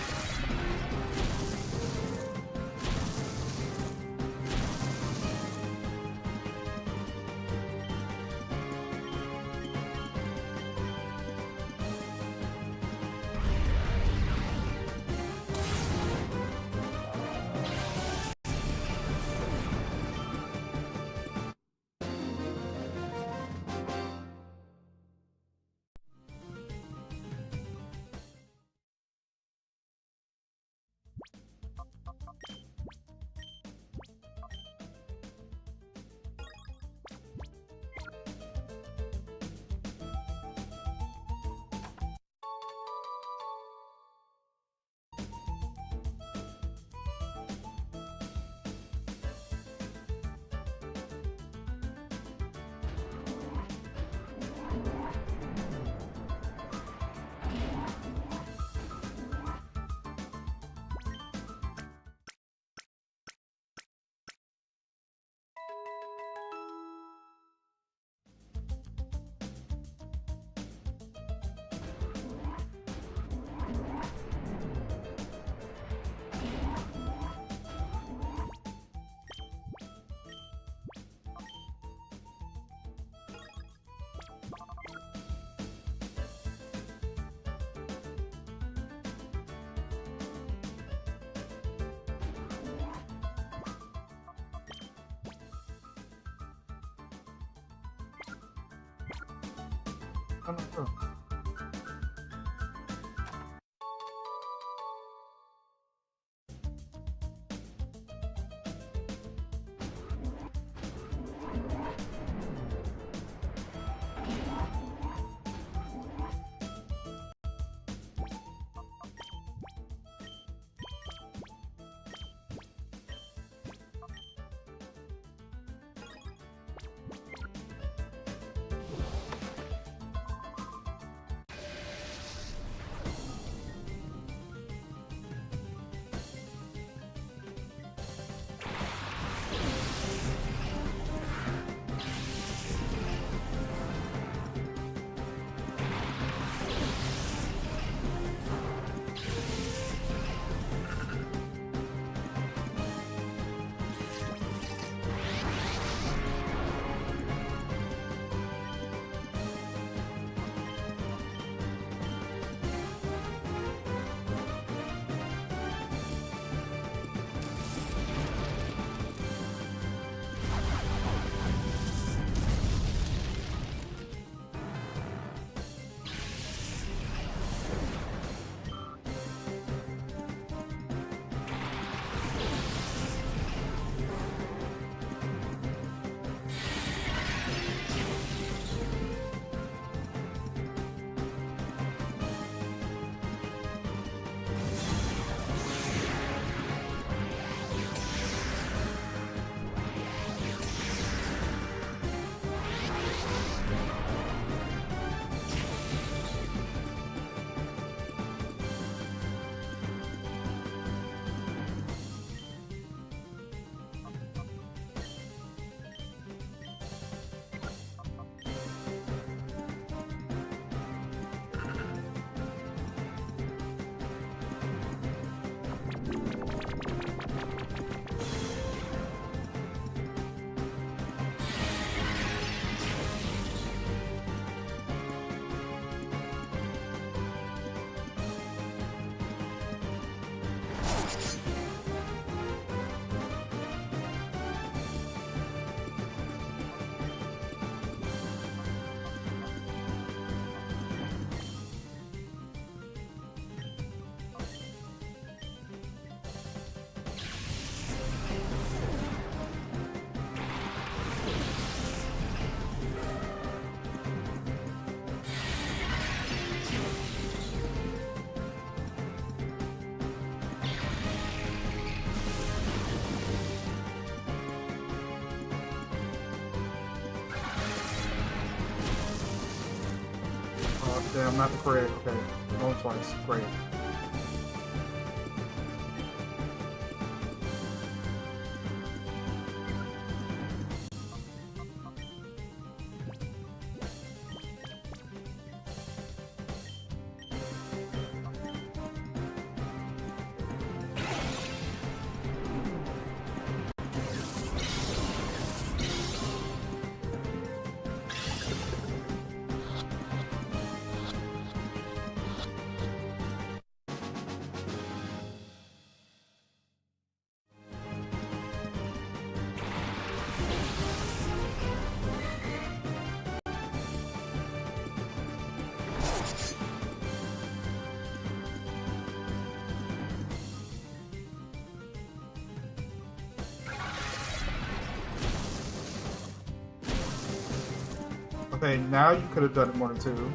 I don't know. Damn, not the correct. Okay, going twice. Great. Okay, now you could have done it more than two.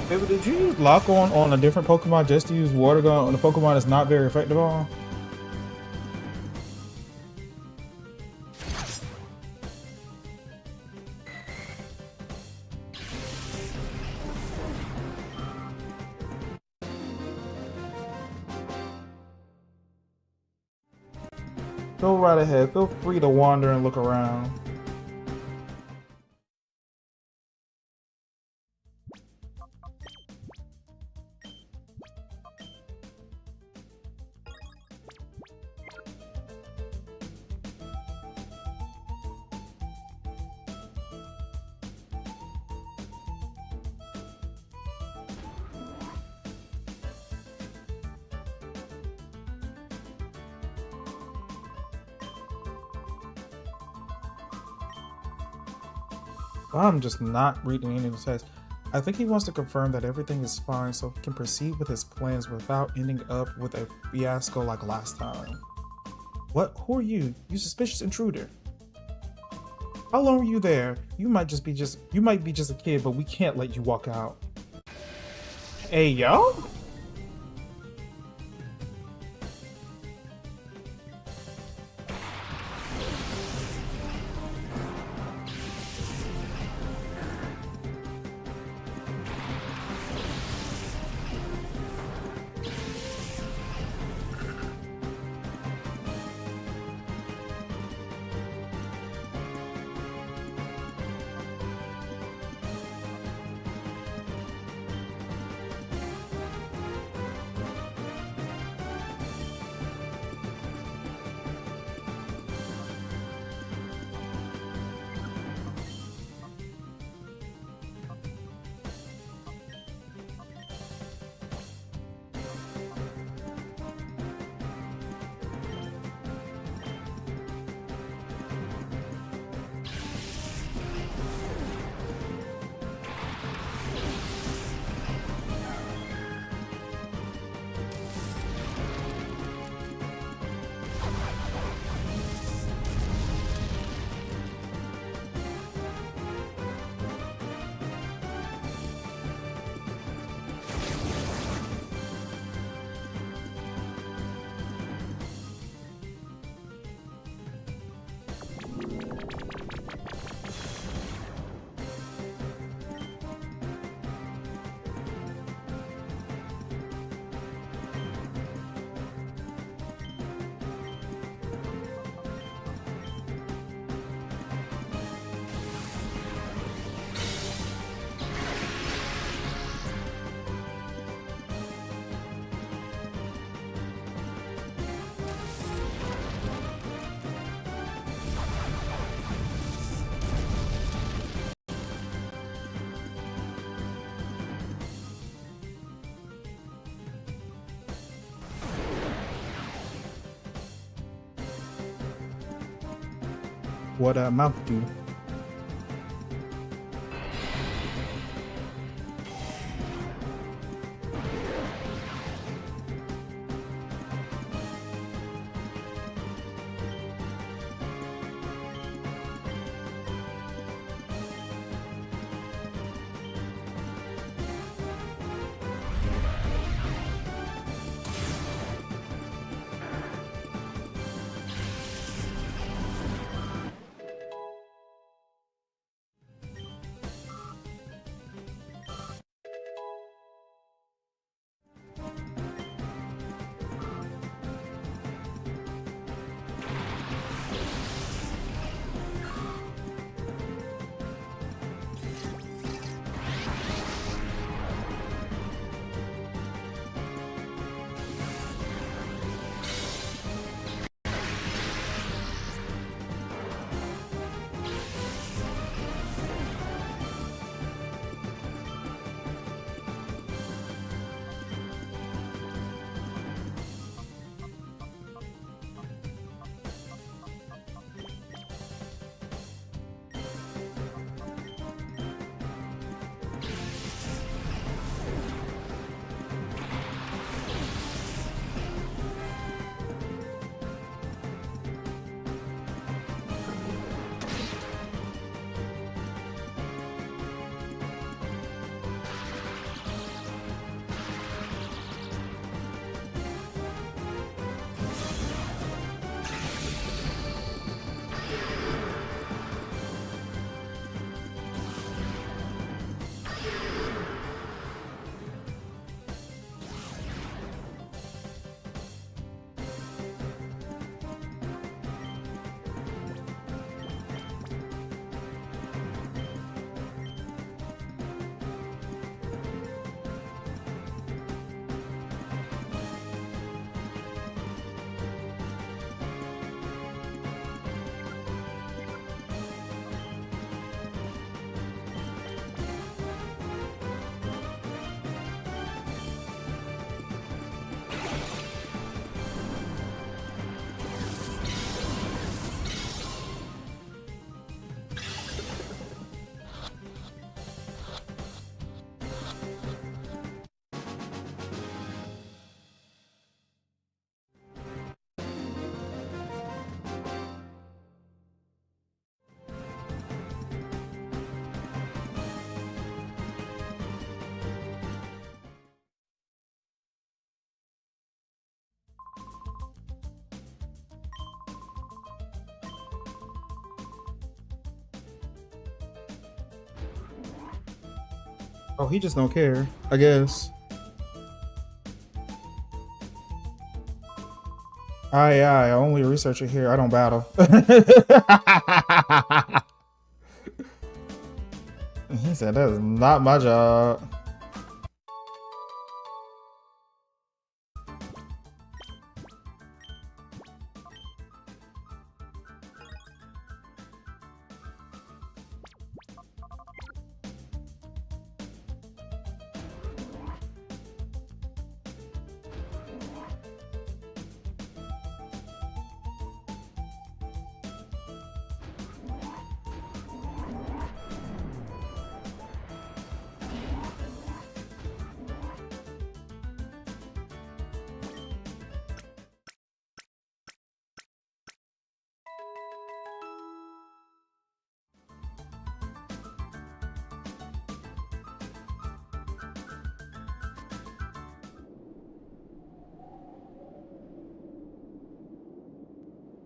Baby, did you use lock on a different Pokemon just to use water gun on a Pokemon that's not very effective on? Go right ahead. Feel free to wander and look around. I'm just not reading any of the text. I think he wants to confirm that everything is fine so he can proceed with his plans without ending up with a fiasco like last time. What? Who are you? You suspicious intruder. How long were you there? You might be just a kid, but we can't let you walk out. Hey, yo? What mouth do? Oh, he just don't care, I guess. I only researcher here. I don't battle. He said that is not my job.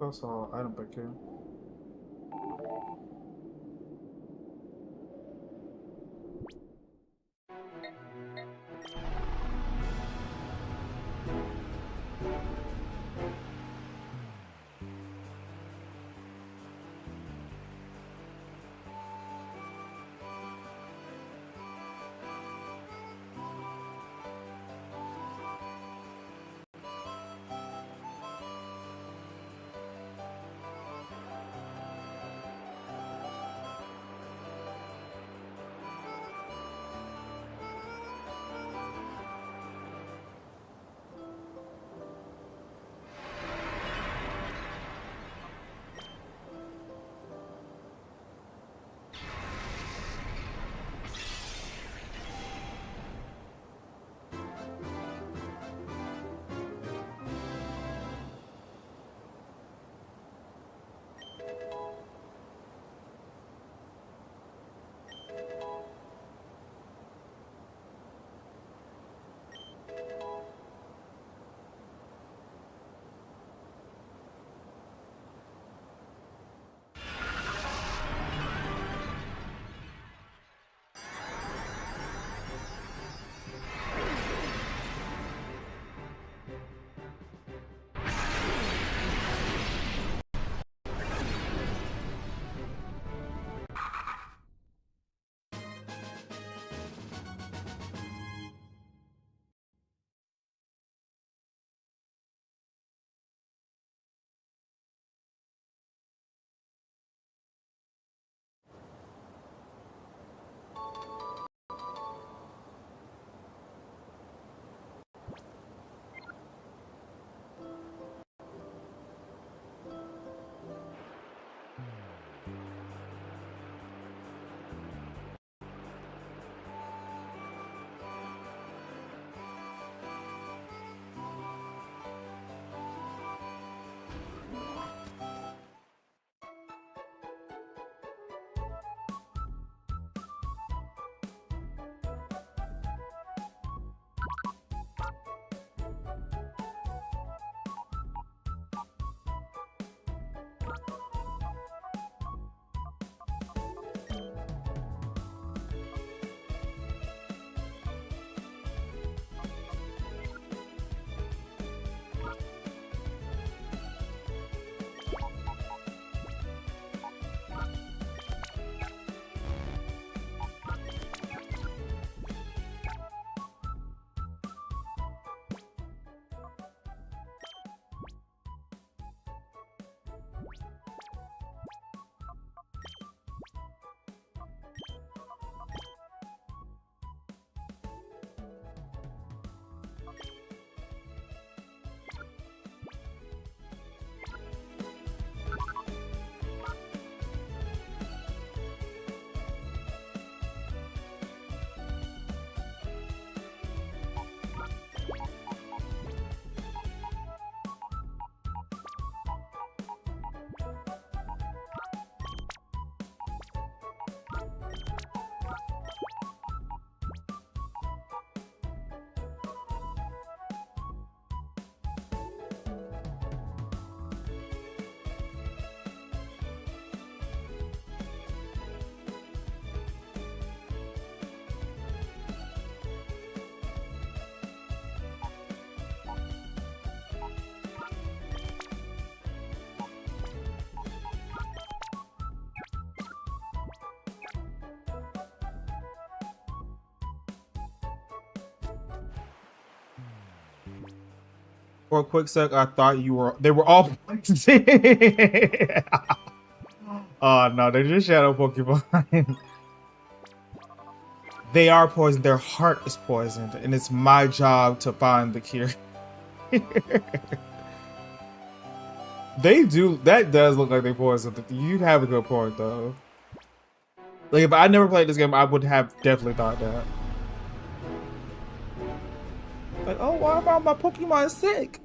That's all item pick here. For a quick sec, I thought they were all poison. Oh no, they're just shadow Pokemon. They are poisoned. Their heart is poisoned, and it's my job to find the cure. They do. That does look like they poisoned. You have a good point, though. Like, if I never played this game, I would have definitely thought that. Like, oh, why am my Pokemon sick?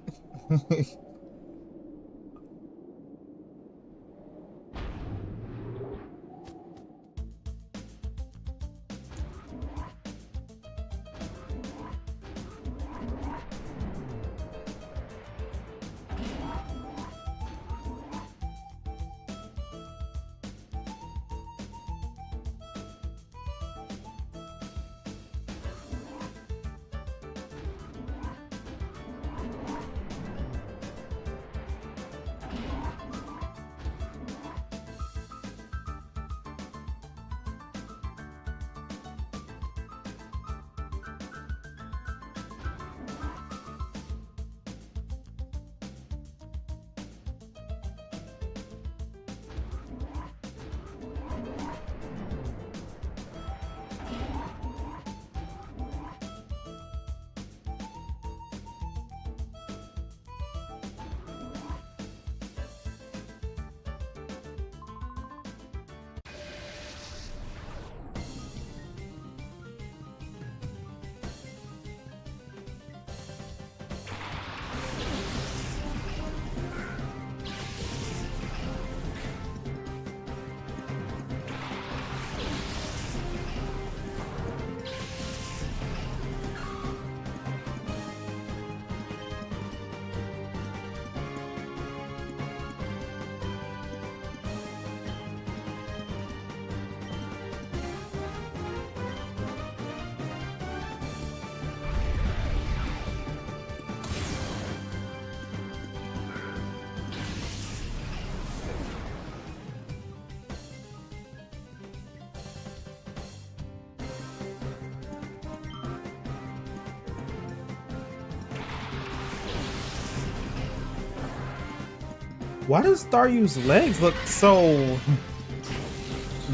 Why does Staryu's legs look so...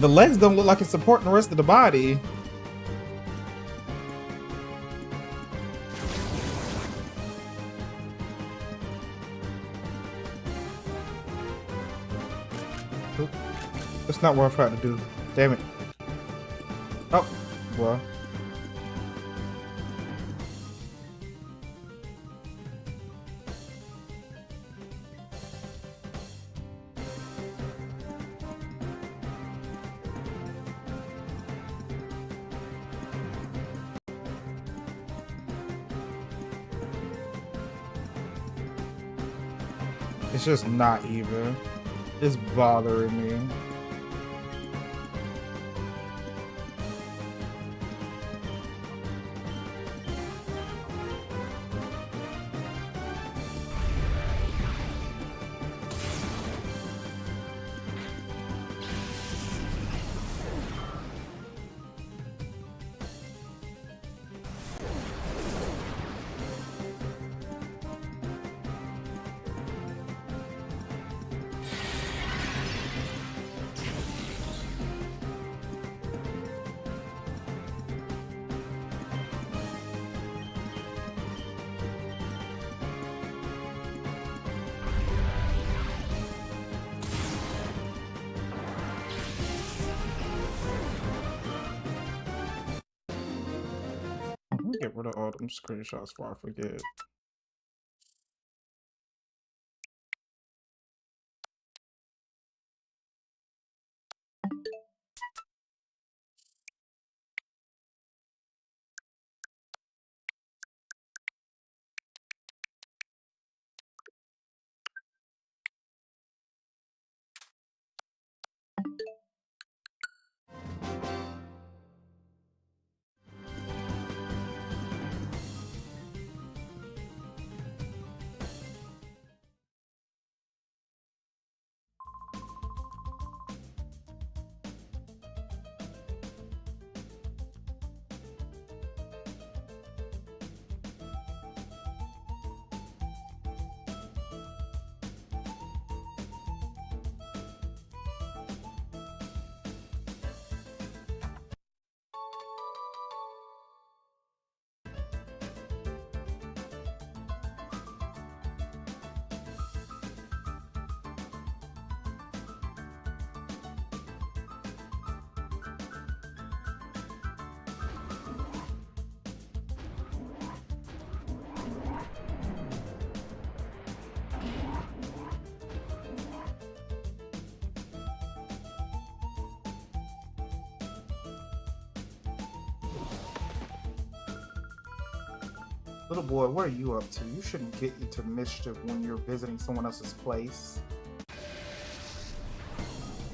The legs don't look like it's supporting the rest of the body. Oop. That's not what I'm trying to do. Damn it. Oh, well. It's just not even. It's bothering me. Let me get rid of all them screenshots before I forget. Little boy, what are you up to? You shouldn't get into mischief when you're visiting someone else's place.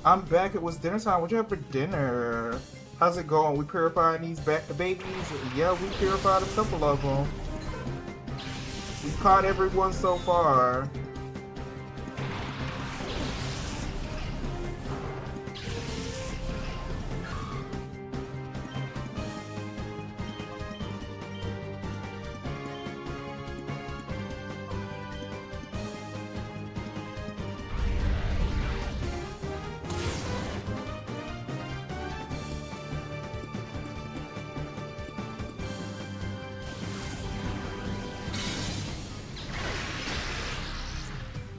I'm back. It was dinner time. What'd you have for dinner? How's it going? We purifying these babies? Yeah, we purified a couple of them. We caught everyone so far.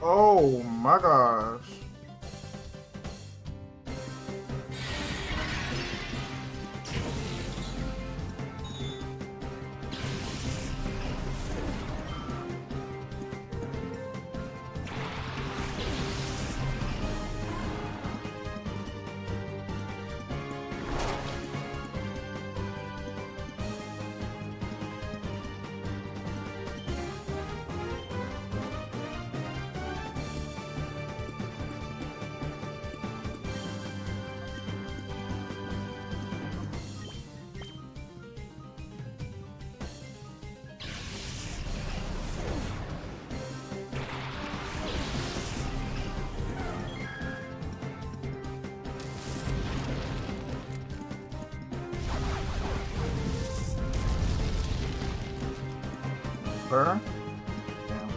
Oh my gosh. Her? Damn.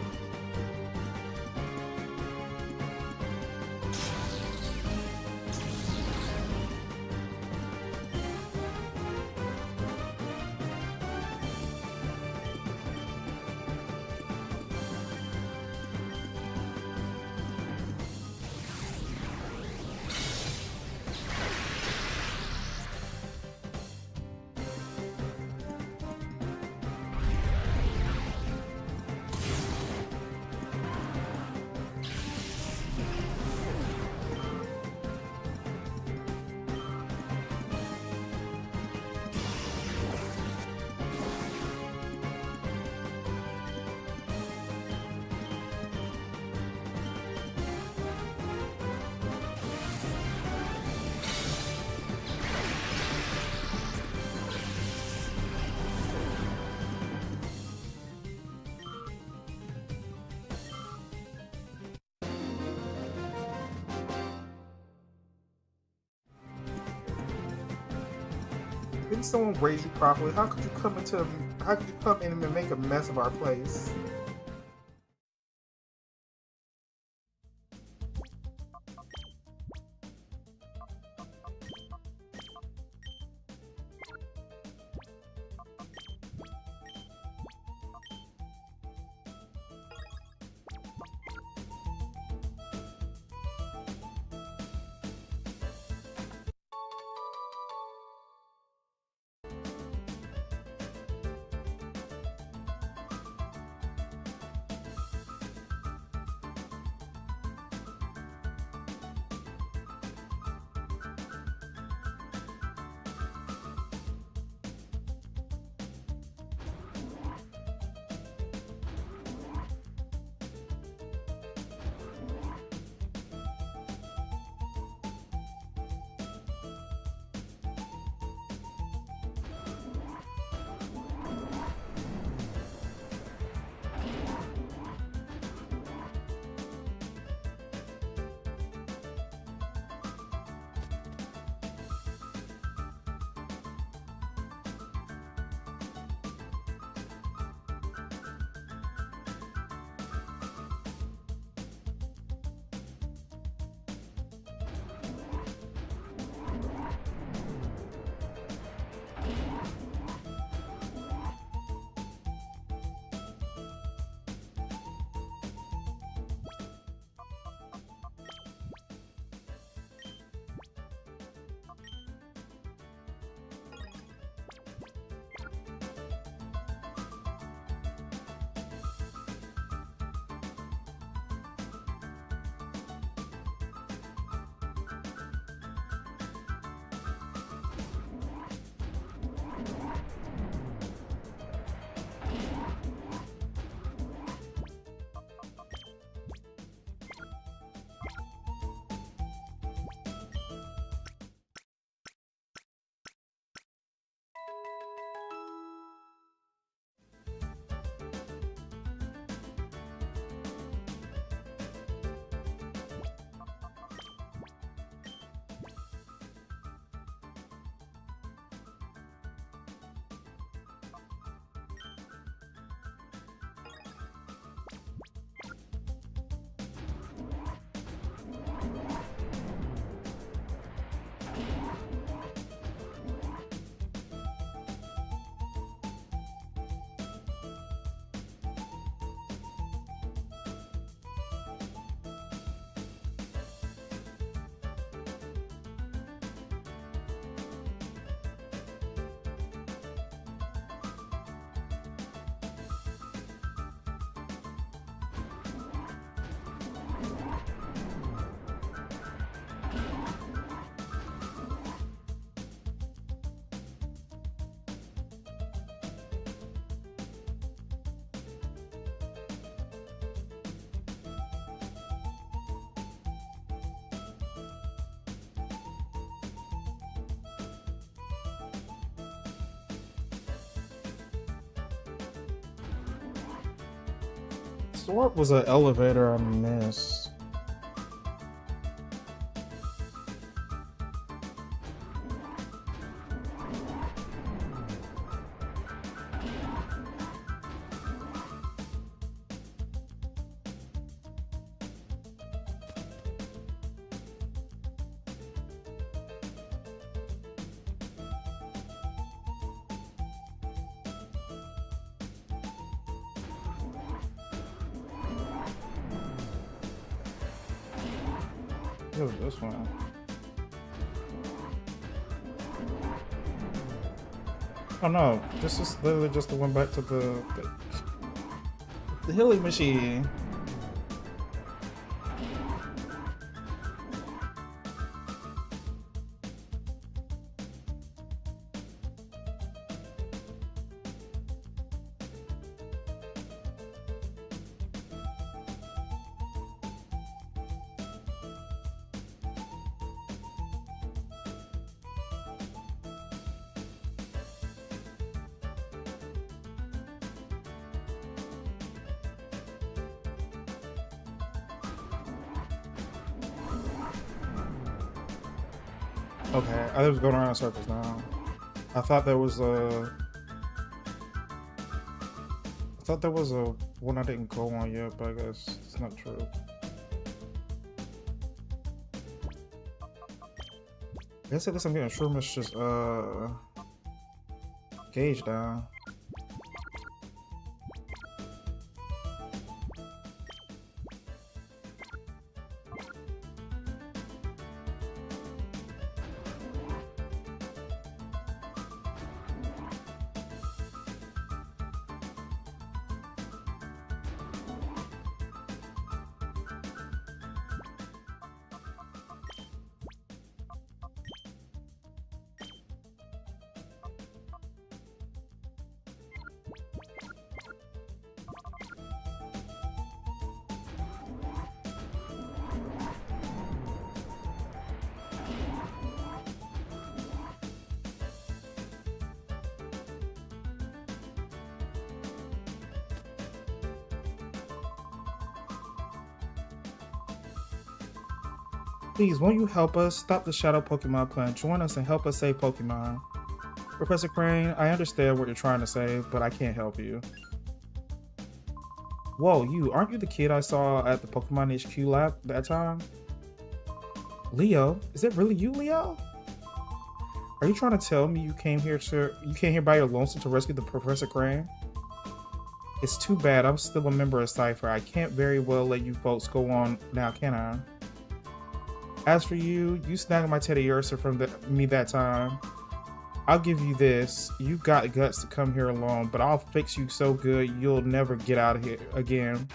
Didn't someone raise you properly? How could you come into? How could you come in and make a mess of our place? thought it was an elevator I missed. What was this one? Oh no, this is literally just the one back to the healing machine. Okay, I was going around in circles now. I thought there was a one I didn't go on yet, but I guess it's not true. I guess I'm getting Shroomish just gauge down. Please, won't you help us stop the Shadow Pokemon plant? Join us and help us save Pokemon. Professor Crane, I understand what you're trying to say, but I can't help you. Whoa, aren't you the kid I saw at the Pokemon HQ lab that time? Leo? Is it really you, Leo? Are you trying to tell me you came here by your lonesome to rescue the Professor Crane? It's too bad, I'm still a member of Cypher. I can't very well let you folks go on now, can I? As for you snagged my Teddy Ursa from me that time. I'll give you this. You got guts to come here alone, but I'll fix you so good you'll never get out of here again.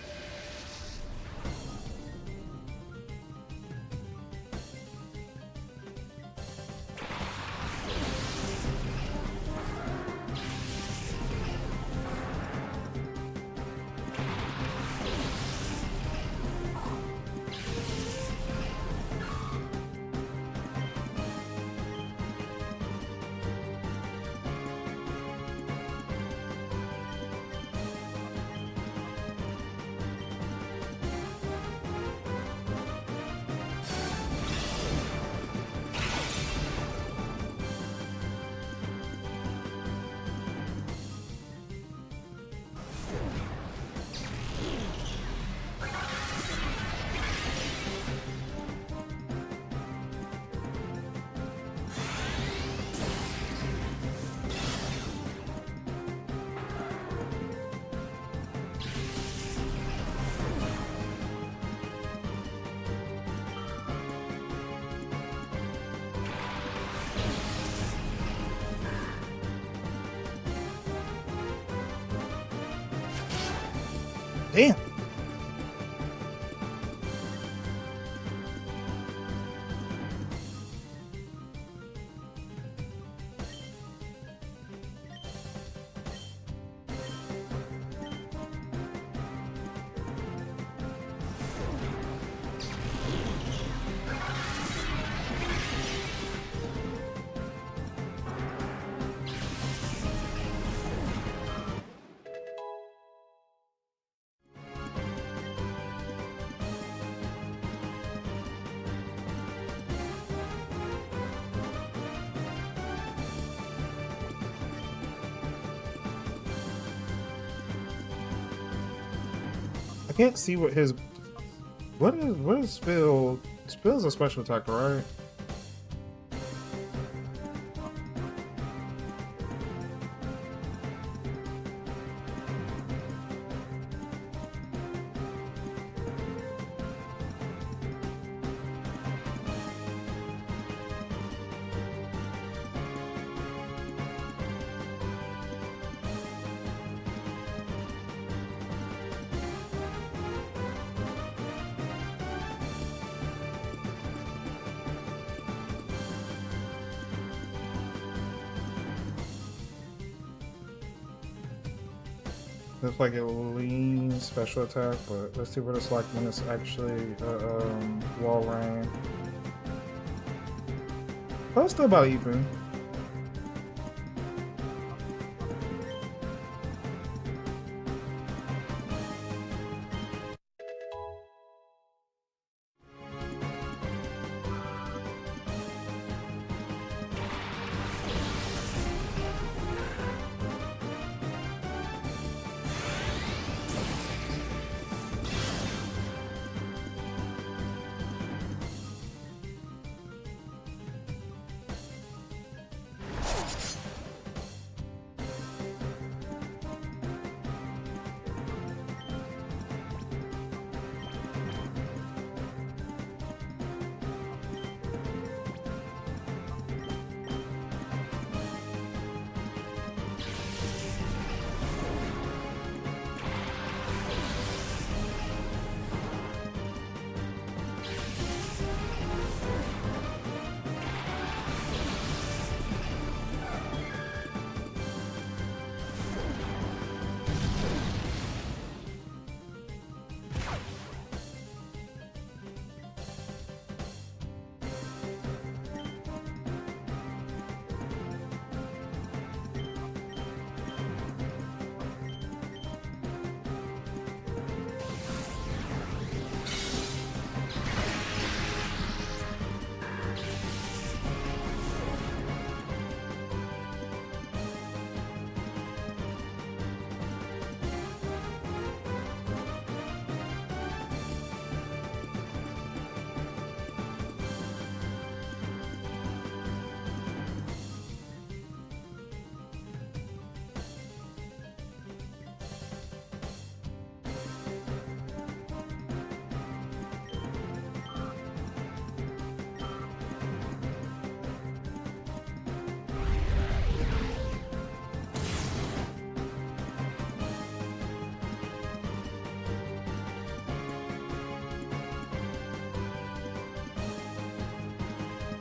Damn. can't see what his... What is Spill? Spill's a special attacker, right? It's like a lean special attack, but let's see what it's like when it's actually wall rain. But it's still about even.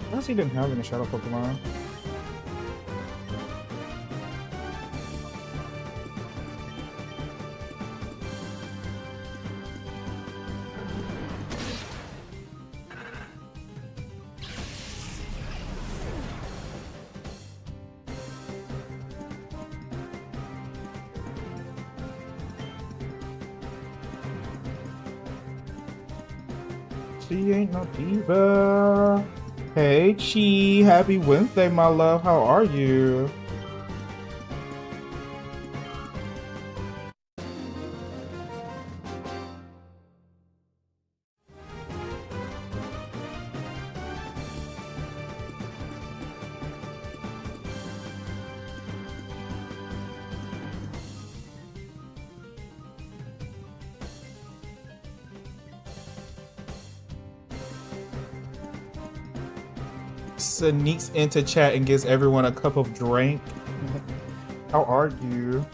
I guess he didn't have any shadow Pokemon. She ain't no diva. Hey, Chi. Happy Wednesday, my love. How are you? Sneaks into chat and gives everyone a cup of drink. How are you?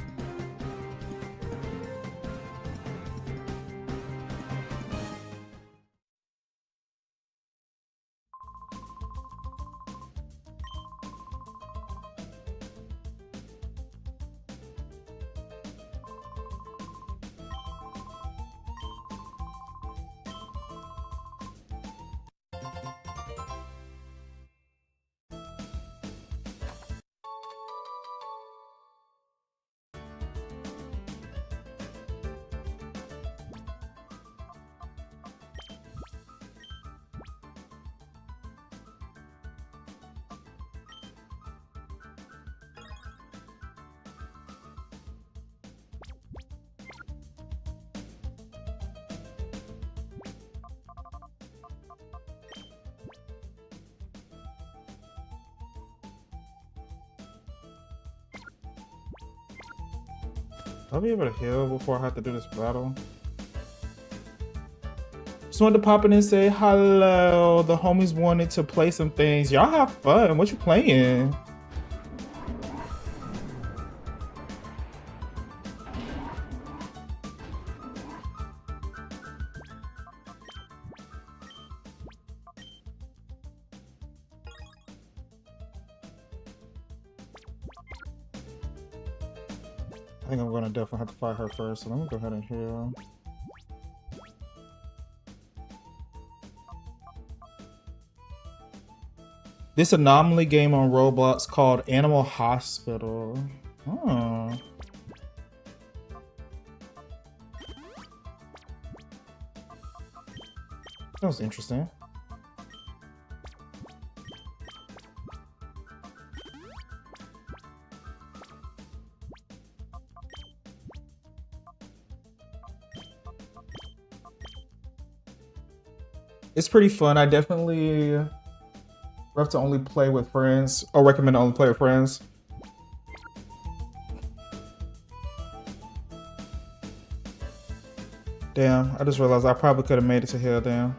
I'll be able to heal before I have to do this battle. Just wanted to pop in and say hello. The homies wanted to play some things. Y'all have fun. What you playing? I think I'm gonna definitely have to fight her first, so let me go ahead and heal. This anomaly game on Roblox called Animal Hospital. Oh. That was interesting. It's pretty fun. I definitely have to only play with friends, or recommend to only play with friends. Damn, I just realized I probably could have made it to here, damn.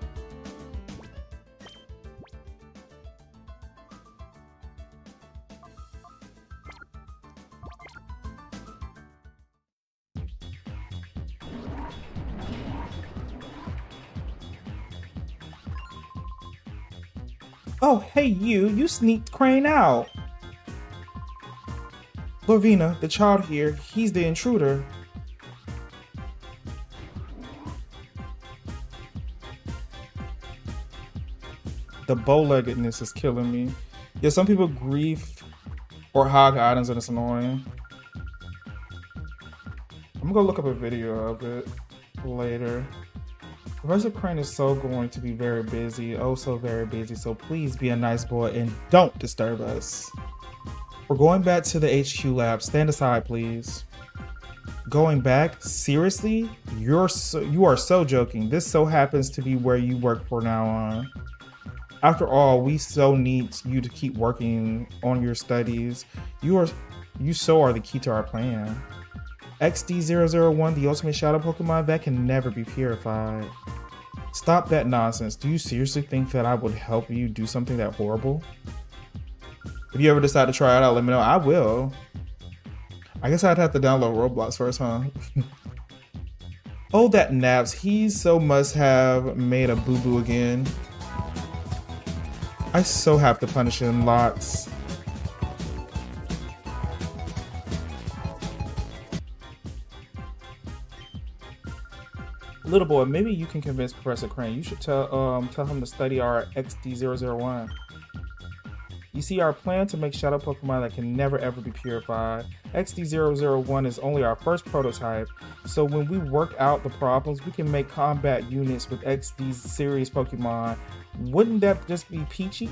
Oh, hey you sneaked Crane out. Lorvina, the child here, he's the intruder. The bow-leggedness is killing me. Yeah, some people grief or hog items and it's annoying. I'm gonna go look up a video of it later. Professor Crane is so going to be very busy, oh so very busy, so please be a nice boy and don't disturb us. We're going back to the HQ lab. Stand aside, please. Going back? Seriously? You are so joking. This so happens to be where you work from now on. After all, we so need you to keep working on your studies. You so are the key to our plan. XD001, the ultimate shadow Pokemon that can never be purified. Stop that nonsense. Do you seriously think that I would help you do something that horrible? If you ever decide to try it out, let me know. I will. I guess I'd have to download Roblox first, huh? Oh, that Naps. He so must have made a boo-boo again. I so have to punish him lots. Little boy, maybe you can convince Professor Crane. You should tell him to study our XD001. You see, our plan to make shadow Pokemon that can never ever be purified. XD001 is only our first prototype, so when we work out the problems, we can make combat units with XD's series Pokemon. Wouldn't that just be peachy?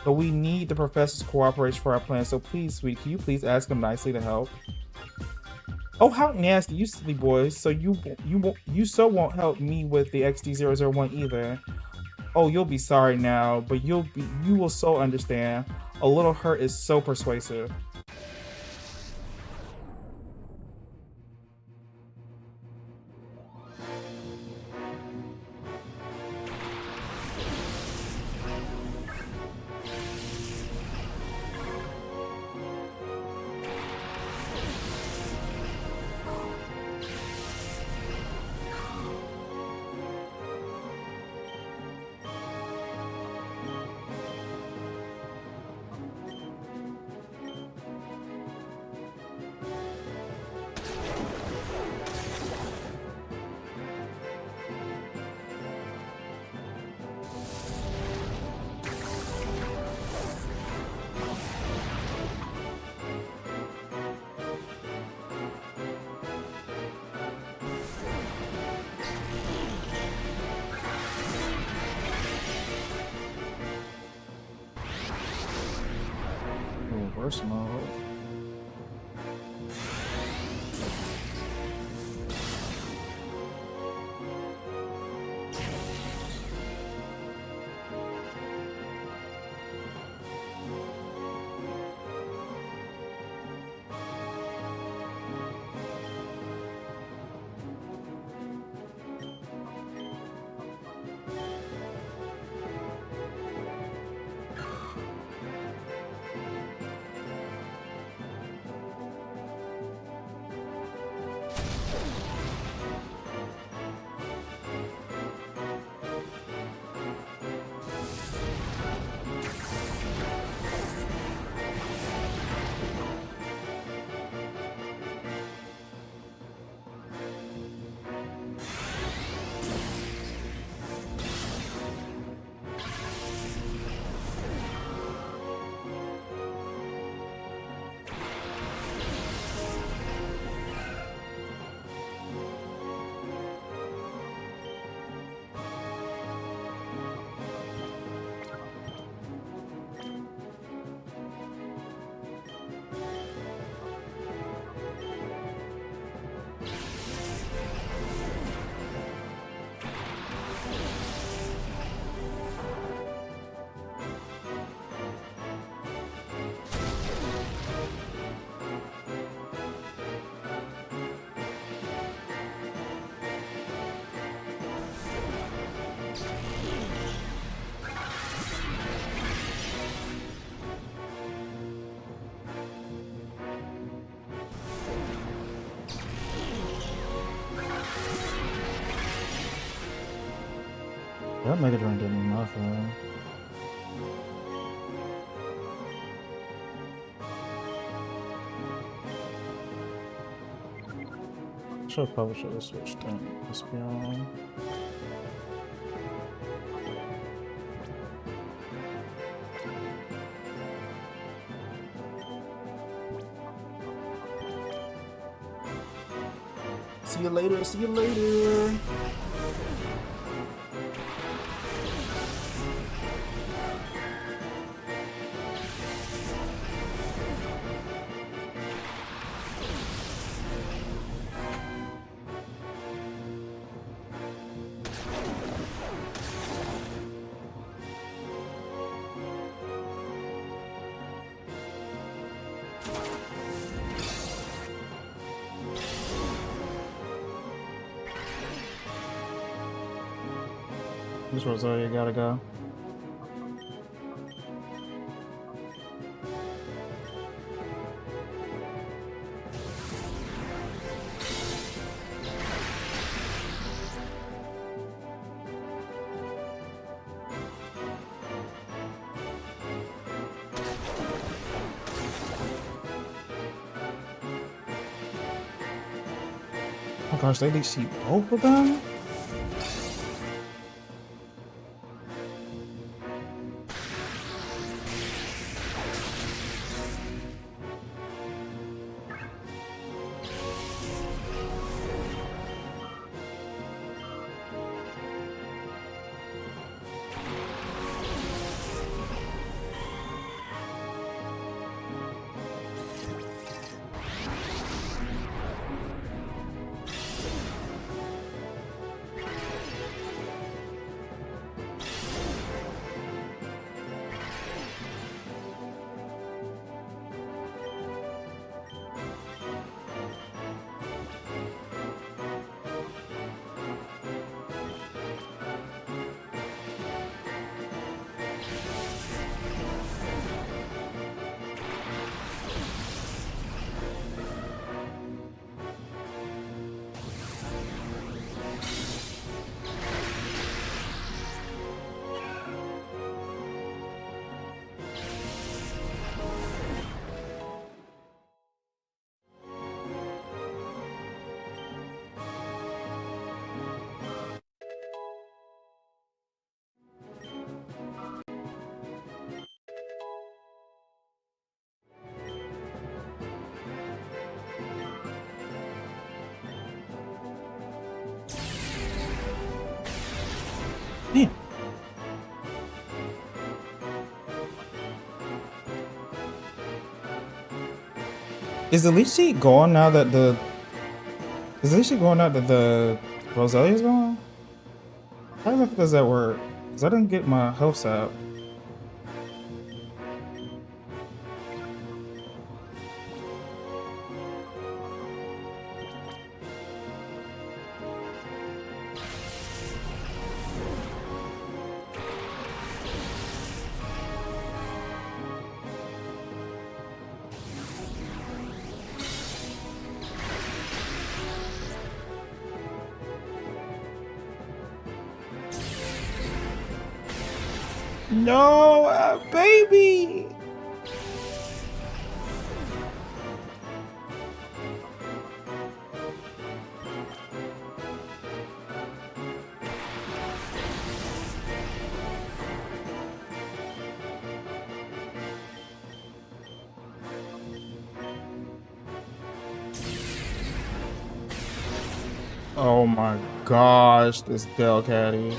But we need the professor's cooperation for our plan, so please, sweetie, can you please ask him nicely to help? Oh, how nasty, you silly boys. So you won't help me with the XD001 either. Oh, you'll be sorry now, but you will so understand. A little hurt is so persuasive. Reverse mode. That Mega Drain did nothing. Probably should have switched in. Let's be honest. See you later. See you later. This Rosario gotta go. Oh gosh, they see both of them? Damn. Is the leech seed gone now that the... Is the leech seed gone now that the Rosalia's gone? How does that work? Because I didn't get my health sap. No, baby! Oh my gosh, this Bell Caddy.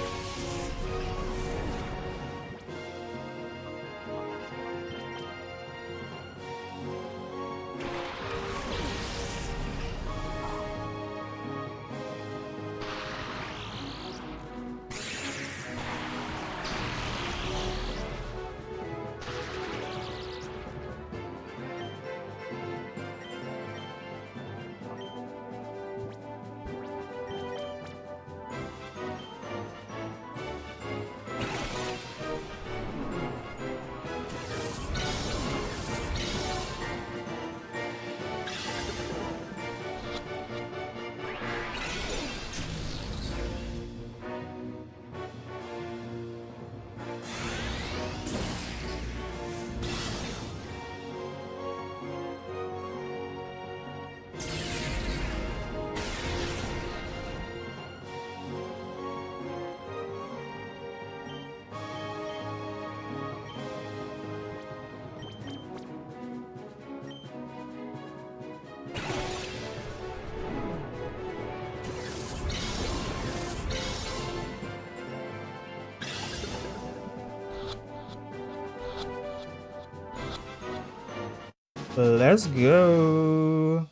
Let's go.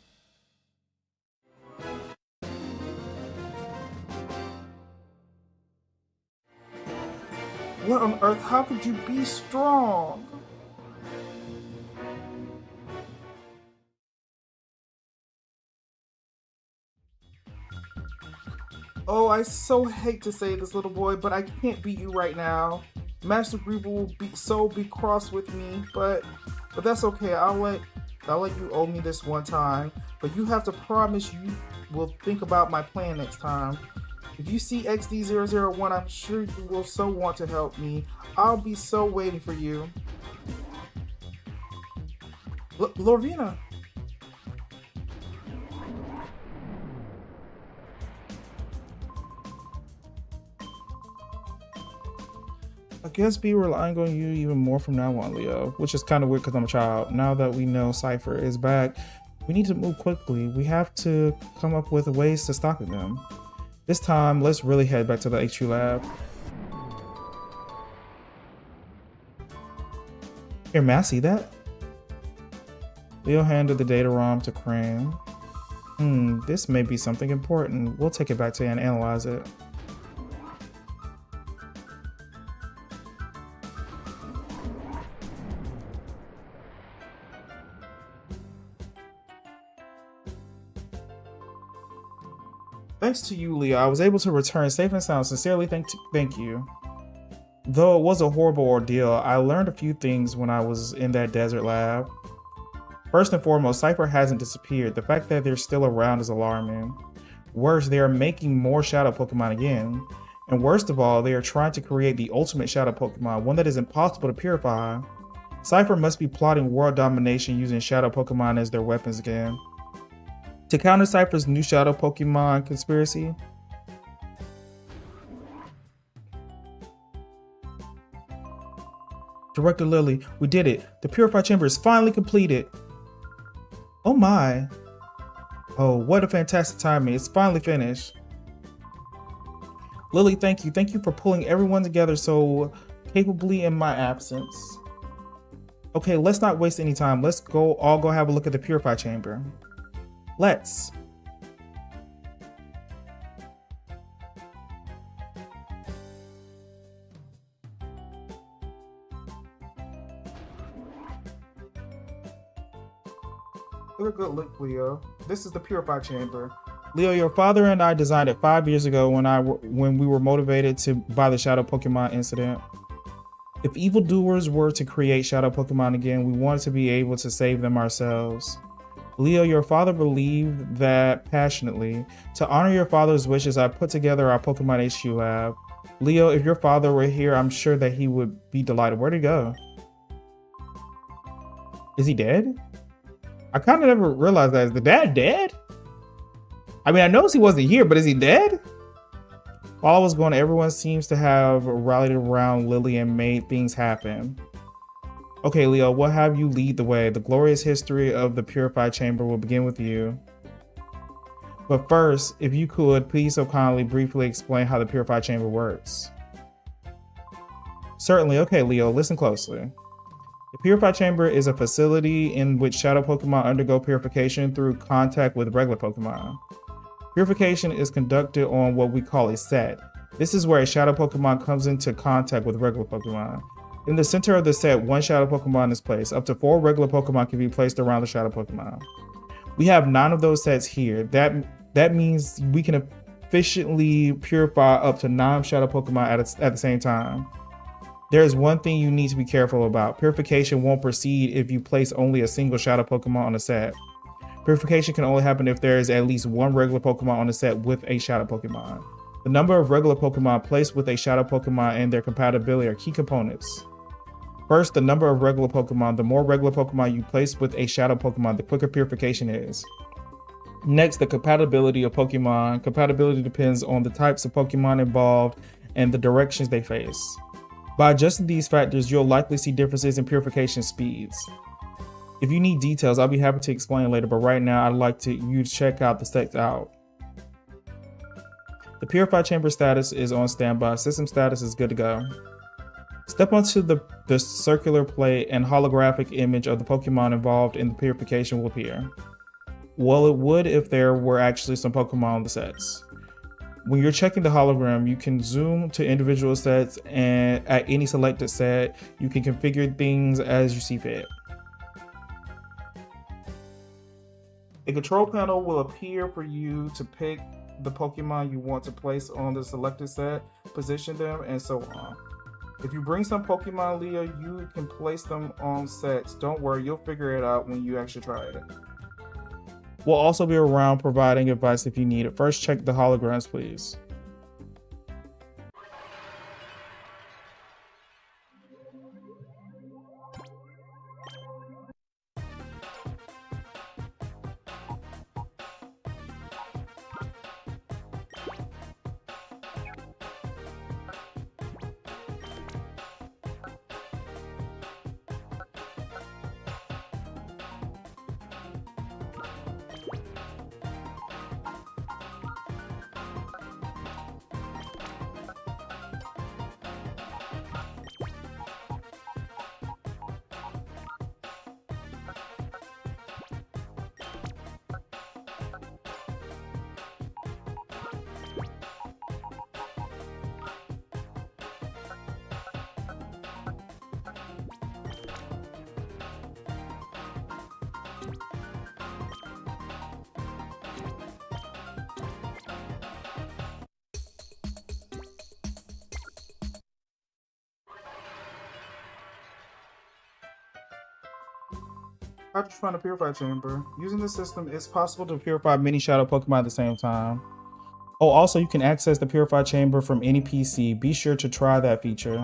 What on earth? How could you be strong? Oh, I so hate to say this, little boy, but I can't beat you right now. Master Griever will be cross with me, but that's okay. I'll let you owe me this one time. But you have to promise you will think about my plan next time. If you see XD001, I'm sure you will so want to help me. I'll be so waiting for you. Lorvina. I guess be relying on you even more from now on, Leo, which is kind of weird because I'm a child. Now that we know Cypher is back, we need to move quickly. We have to come up with ways to stop them. This time, let's really head back to the HQ lab. Here, may I see that? Leo handed the data ROM to Crane. This may be something important. We'll take it back to and analyze it. Thanks to you, Leo, I was able to return safe and sound. Sincerely, thank you. Though it was a horrible ordeal, I learned a few things when I was in that desert lab. First and foremost, Cypher hasn't disappeared. The fact that they're still around is alarming. Worse, they are making more shadow Pokemon again. And worst of all, they are trying to create the ultimate shadow Pokemon, one that is impossible to purify. Cypher must be plotting world domination using shadow Pokemon as their weapons again. To counter Cypher's new shadow Pokemon conspiracy, Director Lily, we did it. The Purify Chamber is finally completed. Oh my. Oh, what a fantastic timing. It's finally finished. Lily, thank you. Thank you for pulling everyone together so capably in my absence. Okay, let's not waste any time. Let's all go have a look at the Purify Chamber. Let's. Take a good look, Leo. This is the Purify Chamber. Leo, your father and I designed it 5 years ago when we were motivated by the Shadow Pokemon incident. If evildoers were to create Shadow Pokemon again, we wanted to be able to save them ourselves. Leo, your father believed that passionately. To honor your father's wishes, I put together our Pokemon HQ lab. Leo, if your father were here, I'm sure that he would be delighted. Where'd he go? Is he dead? I kind of never realized that. Is the dad dead? I mean, I noticed he wasn't here, but is he dead? While I was gone, everyone seems to have rallied around Lily and made things happen. Okay, Leo, we'll have you lead the way. The glorious history of the Purified Chamber will begin with you. But first, if you could, please so kindly briefly explain how the Purified Chamber works. Certainly. Okay, Leo, listen closely. The Purified Chamber is a facility in which Shadow Pokemon undergo purification through contact with regular Pokemon. Purification is conducted on what we call a set. This is where a Shadow Pokemon comes into contact with regular Pokemon. In the center of the set, one Shadow Pokemon is placed. Up to 4 regular Pokemon can be placed around the Shadow Pokemon. We have 9 of those sets here. That means we can efficiently purify up to 9 Shadow Pokemon at the same time. There is one thing you need to be careful about. Purification won't proceed if you place only a single Shadow Pokemon on a set. Purification can only happen if there is at least 1 regular Pokemon on the set with a Shadow Pokemon. The number of regular Pokemon placed with a Shadow Pokemon and their compatibility are key components. First, the number of regular Pokemon. The more regular Pokemon you place with a Shadow Pokemon, the quicker purification is. Next, the compatibility of Pokemon. Compatibility depends on the types of Pokemon involved and the directions they face. By adjusting these factors, you'll likely see differences in purification speeds. If you need details, I'll be happy to explain later, but right now I'd like you to check out the sets out. The Purified Chamber status is on standby. System status is good to go. Step onto the circular plate and holographic image of the Pokemon involved in the purification will appear. Well, it would if there were actually some Pokemon on the sets. When you're checking the hologram, you can zoom to individual sets, and at any selected set, you can configure things as you see fit. A control panel will appear for you to pick the Pokemon you want to place on the selected set, position them, and so on. If you bring some Pokemon, Leah, you can place them on sets. Don't worry, you'll figure it out when you actually try it. We'll also be around providing advice if you need it. First, check the holograms, please. How'd you find a purify chamber? Using the system, it's possible to purify many shadow Pokemon at the same time. Oh, also, you can access the purify chamber from any PC. Be sure to try that feature.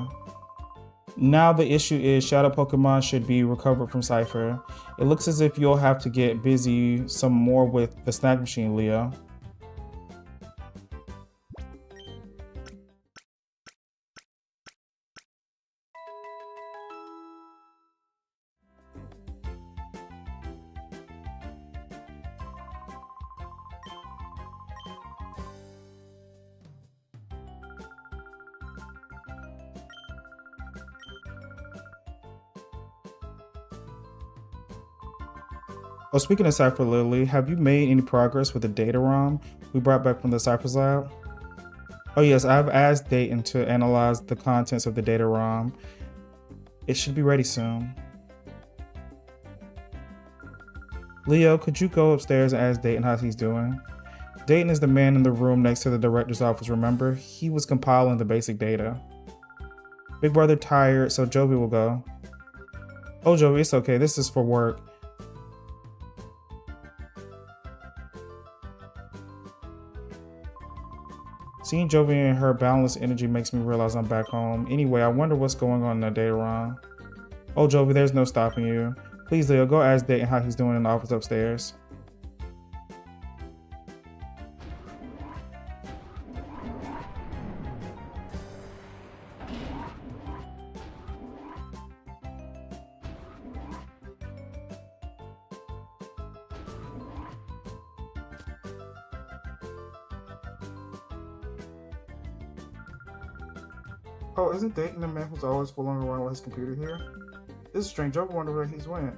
Now the issue is shadow Pokemon should be recovered from Cypher. It looks as if you'll have to get busy some more with the snack machine, Leo. Oh, speaking of Cypher, Lily, have you made any progress with the data ROM we brought back from the Cypher's lab? Oh yes, I've asked Dayton to analyze the contents of the data ROM. It should be ready soon. Leo, could you go upstairs and ask Dayton how he's doing? Dayton is the man in the room next to the director's office, remember? He was compiling the basic data. Big brother tired, so Jovi will go. Oh, Jovi, it's okay. This is for work. Seeing Jovi and her balanced energy makes me realize I'm back home. Anyway, I wonder what's going on in the data ROM. Oh, Jovi, there's no stopping you. Please, Leo, go ask Dayton how he's doing in the office upstairs. Oh, isn't Dayton the man who's always fooling around with his computer here? This is strange. I wonder where he's went.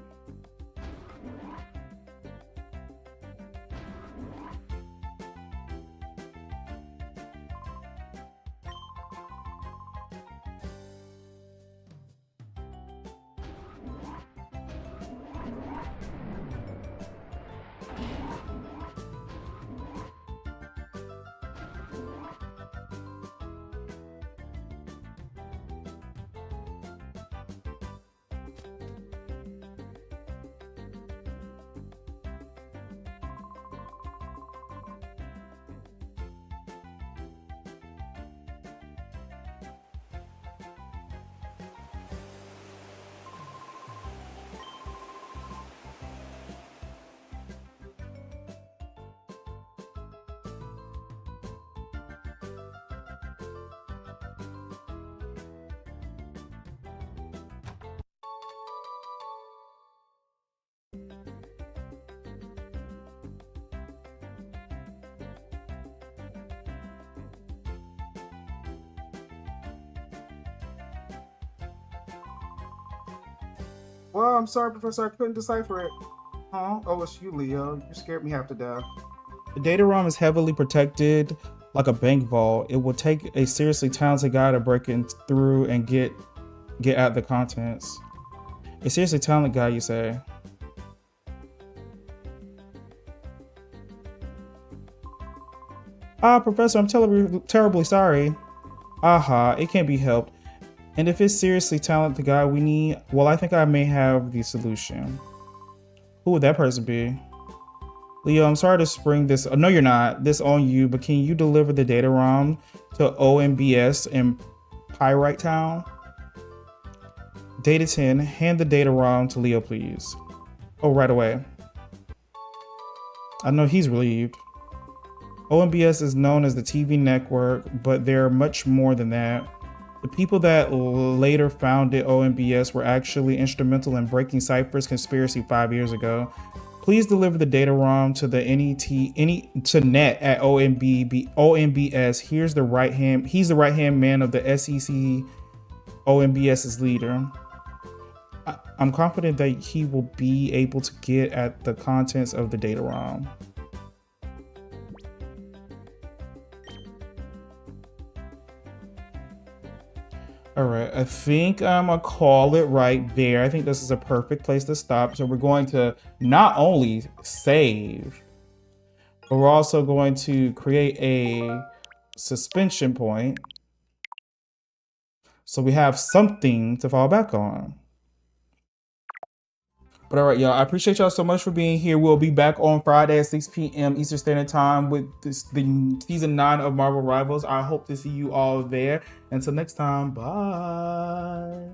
Well, I'm sorry, Professor, I couldn't decipher it. Huh? Oh, it's you, Leo. You scared me half to death. The data ROM is heavily protected like a bank vault. It will take a seriously talented guy to break in through and get at the contents. A seriously talented guy, you say? Ah, Professor, I'm terribly sorry. Aha, it can't be helped. And if it's seriously talented, the guy we need, well, I think I may have the solution. Who would that person be? Leo, I'm sorry to spring this. No, you're not. This on you, but can you deliver the data ROM to OMBS in Pyrite Town? Data 10, hand the data ROM to Leo, please. Oh, right away. I know he's relieved. OMBS is known as the TV network, but they're much more than that. The people that later founded OMBS were actually instrumental in breaking Cypher's conspiracy 5 years ago. Please deliver the data ROM to the net at OMBS. He's the right hand man of the SEC, OMBS's leader. I'm confident that he will be able to get at the contents of the data ROM. All right, I think I'm gonna call it right there. I think this is a perfect place to stop. So we're going to not only save, but we're also going to create a suspension point. So we have something to fall back on. But all right, y'all, I appreciate y'all so much for being here. We'll be back on Friday at 6 p.m. Eastern Standard Time with the season 9 of Marvel Rivals. I hope to see you all there. Until next time, bye.